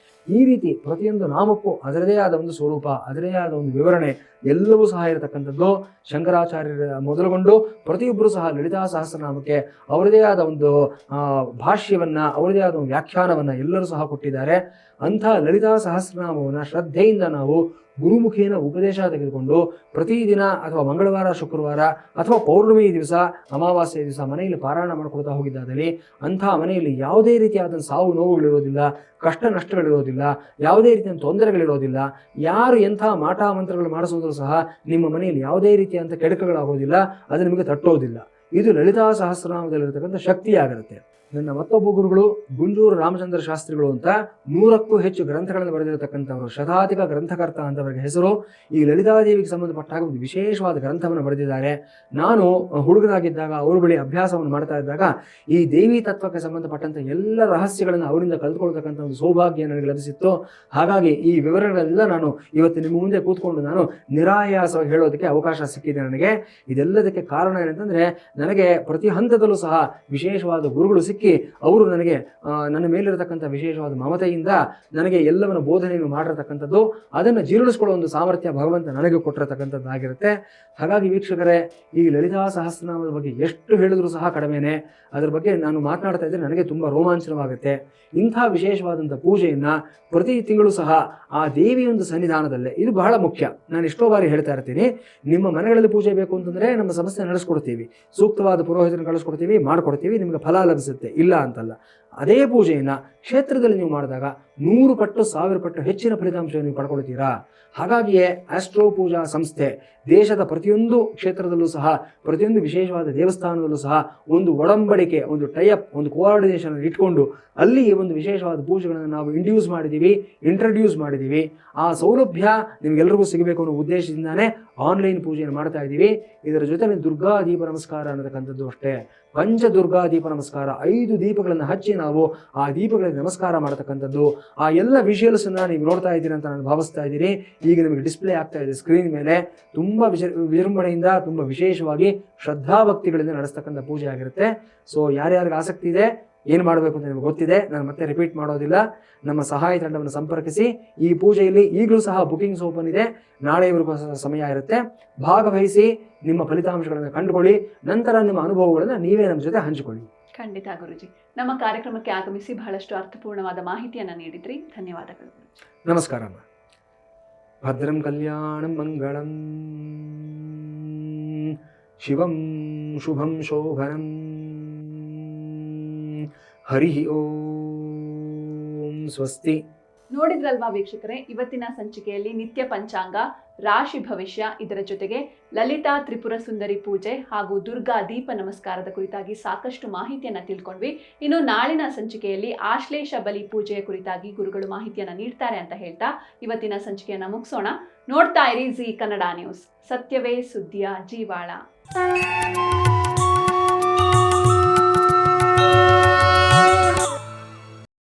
ಈ ರೀತಿ ಪ್ರತಿಯೊಂದು ನಾಮಕ್ಕೂ ಅದರದೇ ಆದ ಒಂದು ಸ್ವರೂಪ, ಅದರದೇ ಆದ ಒಂದು ವಿವರಣೆ ಎಲ್ಲವೂ ಸಹ ಇರತಕ್ಕಂಥದ್ದು. ಶಂಕರಾಚಾರ್ಯರ ಮೊದಲುಗೊಂಡು ಪ್ರತಿಯೊಬ್ಬರೂ ಸಹ ಲಲಿತಾ ಸಹಸ್ರನಾಮಕ್ಕೆ ಅವರದೇ ಆದ ಒಂದು ಭಾಷ್ಯವನ್ನು, ಅವರದೇ ಆದ ಒಂದು ವ್ಯಾಖ್ಯಾನವನ್ನು ಎಲ್ಲರೂ ಸಹ ಕೊಟ್ಟಿದ್ದಾರೆ. ಅಂಥ ಲಲಿತಾ ಸಹಸ್ರನಾಮವನ್ನು ಶ್ರದ್ಧೆಯಿಂದ ನಾವು ಗುರುಮುಖೇನ ಉಪದೇಶ ತೆಗೆದುಕೊಂಡು ಪ್ರತಿದಿನ ಅಥವಾ ಮಂಗಳವಾರ, ಶುಕ್ರವಾರ ಅಥವಾ ಪೌರ್ಣಮಿ ದಿವಸ, ಅಮಾವಾಸ್ಯೆ ದಿವಸ ಮನೆಯಲ್ಲಿ ಪಾರಾಯಣ ಮಾಡಿಕೊಳ್ತಾ ಹೋಗಿದ್ದಾದಲ್ಲಿ ಅಂಥ ಮನೆಯಲ್ಲಿ ಯಾವುದೇ ರೀತಿಯಾದ ಸಾವು ನೋವುಗಳಿರೋದಿಲ್ಲ, ಕಷ್ಟ ನಷ್ಟಗಳಿರೋದಿಲ್ಲ, ಯಾವುದೇ ರೀತಿಯ ತೊಂದರೆಗಳಿರೋದಿಲ್ಲ. ಯಾರು ಎಂಥ ಮಾಟ ಮಂತ್ರಗಳು ಮಾಡಿಸೋದ್ರೂ ಸಹ ನಿಮ್ಮ ಮನೆಯಲ್ಲಿ ಯಾವುದೇ ರೀತಿಯಾದಂಥ ಕೆಡಕಗಳಾಗೋದಿಲ್ಲ, ಅದು ನಿಮಗೆ ತಟ್ಟೋದಿಲ್ಲ. ಇದು ಲಲಿತಾ ಸಹಸ್ರನಾಮದಲ್ಲಿರತಕ್ಕಂಥ ಶಕ್ತಿಯಾಗಿರುತ್ತೆ. ನನ್ನ ಮತ್ತೊಬ್ಬ ಗುರುಗಳು ಗುಂಜೂರು ರಾಮಚಂದ್ರ ಶಾಸ್ತ್ರಿಗಳು ಅಂತ 100ಕ್ಕೂ ಹೆಚ್ಚು ಗ್ರಂಥಗಳನ್ನು ಬರೆದಿರತಕ್ಕಂಥವರು, ಶತಾಧಿಕ ಗ್ರಂಥಕರ್ತ ಅಂತವರಿಗೆ ಹೆಸರು. ಈ ಲಲಿತಾದೇವಿಗೆ ಸಂಬಂಧಪಟ್ಟಾಗ ಒಂದು ವಿಶೇಷವಾದ ಗ್ರಂಥವನ್ನು ಬರೆದಿದ್ದಾರೆ. ನಾನು ಹುಡುಗನಾಗಿದ್ದಾಗ ಅವ್ರ ಬಳಿ ಅಭ್ಯಾಸವನ್ನು ಮಾಡ್ತಾ ಇದ್ದಾಗ ಈ ದೇವಿ ತತ್ವಕ್ಕೆ ಸಂಬಂಧಪಟ್ಟಂಥ ಎಲ್ಲ ರಹಸ್ಯಗಳನ್ನು ಅವರಿಂದ ಕಲ್ತ್ಕೊಳ್ತಕ್ಕಂಥ ಒಂದು ಸೌಭಾಗ್ಯ ನನಗೆ ಲಭಿಸಿತ್ತು. ಹಾಗಾಗಿ ಈ ವಿವರಗಳೆಲ್ಲ ನಾನು ಇವತ್ತು ನಿಮ್ಮ ಮುಂದೆ ಕೂತ್ಕೊಂಡು ನಾನು ನಿರಾಯಾಸವಾಗಿ ಹೇಳೋದಕ್ಕೆ ಅವಕಾಶ ಸಿಕ್ಕಿದೆ ನನಗೆ. ಇದೆಲ್ಲದಕ್ಕೆ ಕಾರಣ ಏನಂತಂದರೆ, ನನಗೆ ಪ್ರತಿ ಹಂತದಲ್ಲೂ ಸಹ ವಿಶೇಷವಾದ ಗುರುಗಳು ಸಿಕ್ಕಿ ಅವರು ನನಗೆ ನನ್ನ ಮೇಲಿರತಕ್ಕಂಥ ವಿಶೇಷವಾದ ಮಮತೆಯಿಂದ ನನಗೆ ಎಲ್ಲವನ್ನು ಬೋಧನೆಯನ್ನು ಮಾಡಿರತಕ್ಕಂಥದ್ದು, ಅದನ್ನು ಜೀರ್ಣಿಸ್ಕೊಳ್ಳೋ ಒಂದು ಸಾಮರ್ಥ್ಯ ಭಗವಂತ ನನಗೆ ಕೊಟ್ಟಿರತಕ್ಕಂಥದ್ದಾಗಿರುತ್ತೆ. ಹಾಗಾಗಿ ವೀಕ್ಷಕರೇ, ಈ ಲಲಿತಾ ಸಹಸ್ರನಾಮದ ಬಗ್ಗೆ ಎಷ್ಟು ಹೇಳಿದ್ರು ಸಹ ಕಡಿಮೆನೆ. ಅದರ ಬಗ್ಗೆ ನಾನು ಮಾತನಾಡ್ತಾ ಇದ್ದರೆ ನನಗೆ ತುಂಬ ರೋಮಾಂಚನವಾಗುತ್ತೆ. ಇಂಥ ವಿಶೇಷವಾದಂಥ ಪೂಜೆಯನ್ನು ಪ್ರತಿ ತಿಂಗಳು ಸಹ ಆ ದೇವಿಯ ಒಂದು ಸನ್ನಿಧಾನದಲ್ಲೇ, ಇದು ಬಹಳ ಮುಖ್ಯ. ನಾನು ಎಷ್ಟೋ ಬಾರಿ ಹೇಳ್ತಾ ಇರ್ತೀನಿ, ನಿಮ್ಮ ಮನೆಗಳಲ್ಲಿ ಪೂಜೆ ಬೇಕು ಅಂತಂದರೆ ನಮ್ಮ ಸಂಸ್ಥೆ ನಡೆಸ್ಕೊಡ್ತೀವಿ, ಸೂಕ್ತವಾದ ಪುರೋಹಿತನ ಕಳಿಸ್ಕೊಡ್ತೀವಿ, ಮಾಡಿಕೊಡ್ತೀವಿ, ನಿಮಗೆ ಫಲ ಲಭಿಸುತ್ತೆ, ಇಲ್ಲ ಅಂತಲ್ಲ. ಅದೇ ಪೂಜೆಯನ್ನು ಕ್ಷೇತ್ರದಲ್ಲಿ ನೀವು ಮಾಡಿದಾಗ 100 ಪಟ್ಟು 1000 ಪಟ್ಟು ಹೆಚ್ಚಿನ ಫಲಿತಾಂಶವನ್ನು ನೀವು ಪಡ್ಕೊಳ್ತೀರಾ. ಹಾಗಾಗಿಯೇ ಆಸ್ಟ್ರೋ ಪೂಜಾ ಸಂಸ್ಥೆ ದೇಶದ ಪ್ರತಿಯೊಂದು ಕ್ಷೇತ್ರದಲ್ಲೂ ಸಹ, ಪ್ರತಿಯೊಂದು ವಿಶೇಷವಾದ ದೇವಸ್ಥಾನದಲ್ಲೂ ಸಹ ಒಂದು ಒಡಂಬಡಿಕೆ, ಒಂದು ಟೈಅಪ್, ಒಂದು ಕೋಆರ್ಡಿನೇಷನ್ ಇಟ್ಕೊಂಡು ಅಲ್ಲಿ ಒಂದು ವಿಶೇಷವಾದ ಪೂಜೆಗಳನ್ನು ನಾವು ಇಂಟ್ರಡ್ಯೂಸ್ ಮಾಡಿದ್ದೀವಿ. ಆ ಸೌಲಭ್ಯ ನಿಮಗೆಲ್ಲರಿಗೂ ಸಿಗಬೇಕು ಅನ್ನೋ ಉದ್ದೇಶದಿಂದಾನೇ ಆನ್ಲೈನ್ ಪೂಜೆಯನ್ನು ಮಾಡ್ತಾ ಇದ್ದೀವಿ. ಇದರ ಜೊತೆ ದುರ್ಗಾ ದೀಪ ನಮಸ್ಕಾರ ಅನ್ನತಕ್ಕಂಥದ್ದು ಅಷ್ಟೇ. ಪಂಚದುರ್ಗಾ ದೀಪ ನಮಸ್ಕಾರ, 5 ದೀಪಗಳನ್ನು ಹಚ್ಚಿ ನಾವು ಆ ದೀಪಗಳಿಗೆ ನಮಸ್ಕಾರ ಮಾಡತಕ್ಕಂಥದ್ದು. ಆ ಎಲ್ಲ ವಿಷುವಲ್ಸನ್ನು ನೀವು ನೋಡ್ತಾ ಇದ್ದೀರಿ ಅಂತ ನಾನು ಭಾವಿಸ್ತಾ ಇದ್ದೀನಿ. ಈಗ ನಿಮಗೆ ಡಿಸ್ಪ್ಲೇ ಆಗ್ತಾ ಇದೆ ಸ್ಕ್ರೀನ್ ಮೇಲೆ. ತುಂಬ ವಿಜೃಂಭಣೆಯಿಂದ, ತುಂಬ ವಿಶೇಷವಾಗಿ ಶ್ರದ್ಧಾಭಕ್ತಿಗಳಿಂದ ನಡೆಸ್ತಕ್ಕಂಥ ಪೂಜೆ ಆಗಿರುತ್ತೆ. ಸೊ ಯಾರ್ಯಾರಿಗೆ ಆಸಕ್ತಿ ಇದೆ, ಏನು ಮಾಡಬೇಕು ಅಂತ ನಿಮಗೆ ಗೊತ್ತಿದೆ, ನಾನು ಮತ್ತೆ ರಿಪೀಟ್ ಮಾಡೋದಿಲ್ಲ. ನಮ್ಮ ಸಹಾಯ ತಂಡವನ್ನು ಸಂಪರ್ಕಿಸಿ. ಈ ಪೂಜೆಯಲ್ಲಿ ಈಗಲೂ ಸಹ ಬುಕಿಂಗ್ಸ್ ಓಪನ್ ಇದೆ. ನಾಳೆಯವರೆಗೂ ಸಮಯ ಇರುತ್ತೆ. ಭಾಗವಹಿಸಿ, ನಿಮ್ಮ ಫಲಿತಾಂಶಗಳನ್ನು ಕಂಡುಕೊಳ್ಳಿ. ನಂತರ ನಿಮ್ಮ ಅನುಭವಗಳನ್ನು ನೀವೇ ನಮ್ಮ ಜೊತೆ ಹಂಚಿಕೊಳ್ಳಿ. ಖಂಡಿತ ಗುರುಜಿ, ನಮ್ಮ ಕಾರ್ಯಕ್ರಮಕ್ಕೆ ಆಗಮಿಸಿ ಬಹಳಷ್ಟು ಅರ್ಥಪೂರ್ಣವಾದ ಮಾಹಿತಿಯನ್ನು ನೀಡಿದ್ರಿ. ಧನ್ಯವಾದಗಳು. ನಮಸ್ಕಾರ. ಭದ್ರಂ ಕಲ್ಯಾಣಂ ಮಂಗಳಂ ಶಿವಂ ಶುಭಂ ಶೋಭನಂ. ಹರಿ ಓಂ. ಸ್ವಸ್ತಿ. ನೋಡಿದ್ರಲ್ವಾ ವೀಕ್ಷಕರೇ, ಇವತ್ತಿನ ಸಂಚಿಕೆಯಲ್ಲಿ ನಿತ್ಯ ಪಂಚಾಂಗ, ರಾಶಿ ಭವಿಷ್ಯ, ಇದರ ಜೊತೆಗೆ ಲಲಿತಾ ತ್ರಿಪುರ ಸುಂದರಿ ಪೂಜೆ ಹಾಗೂ ದುರ್ಗಾ ದೀಪ ನಮಸ್ಕಾರದ ಕುರಿತಾಗಿ ಸಾಕಷ್ಟು ಮಾಹಿತಿಯನ್ನು ತಿಳ್ಕೊಂಡ್ವಿ. ಇನ್ನು ನಾಳಿನ ಸಂಚಿಕೆಯಲ್ಲಿ ಆಶ್ಲೇಷ ಬಲಿ ಪೂಜೆಯ ಕುರಿತಾಗಿ ಗುರುಗಳು ಮಾಹಿತಿಯನ್ನು ನೀಡ್ತಾರೆ ಅಂತ ಹೇಳ್ತಾ ಇವತ್ತಿನ ಸಂಚಿಕೆಯನ್ನು ಮುಗಿಸೋಣ. ನೋಡ್ತಾ ಇರಿ ಜಿ ಕನ್ನಡ ನ್ಯೂಸ್. ಸತ್ಯವೇ ಸುದ್ದಿಯ ಜೀವಾಳ.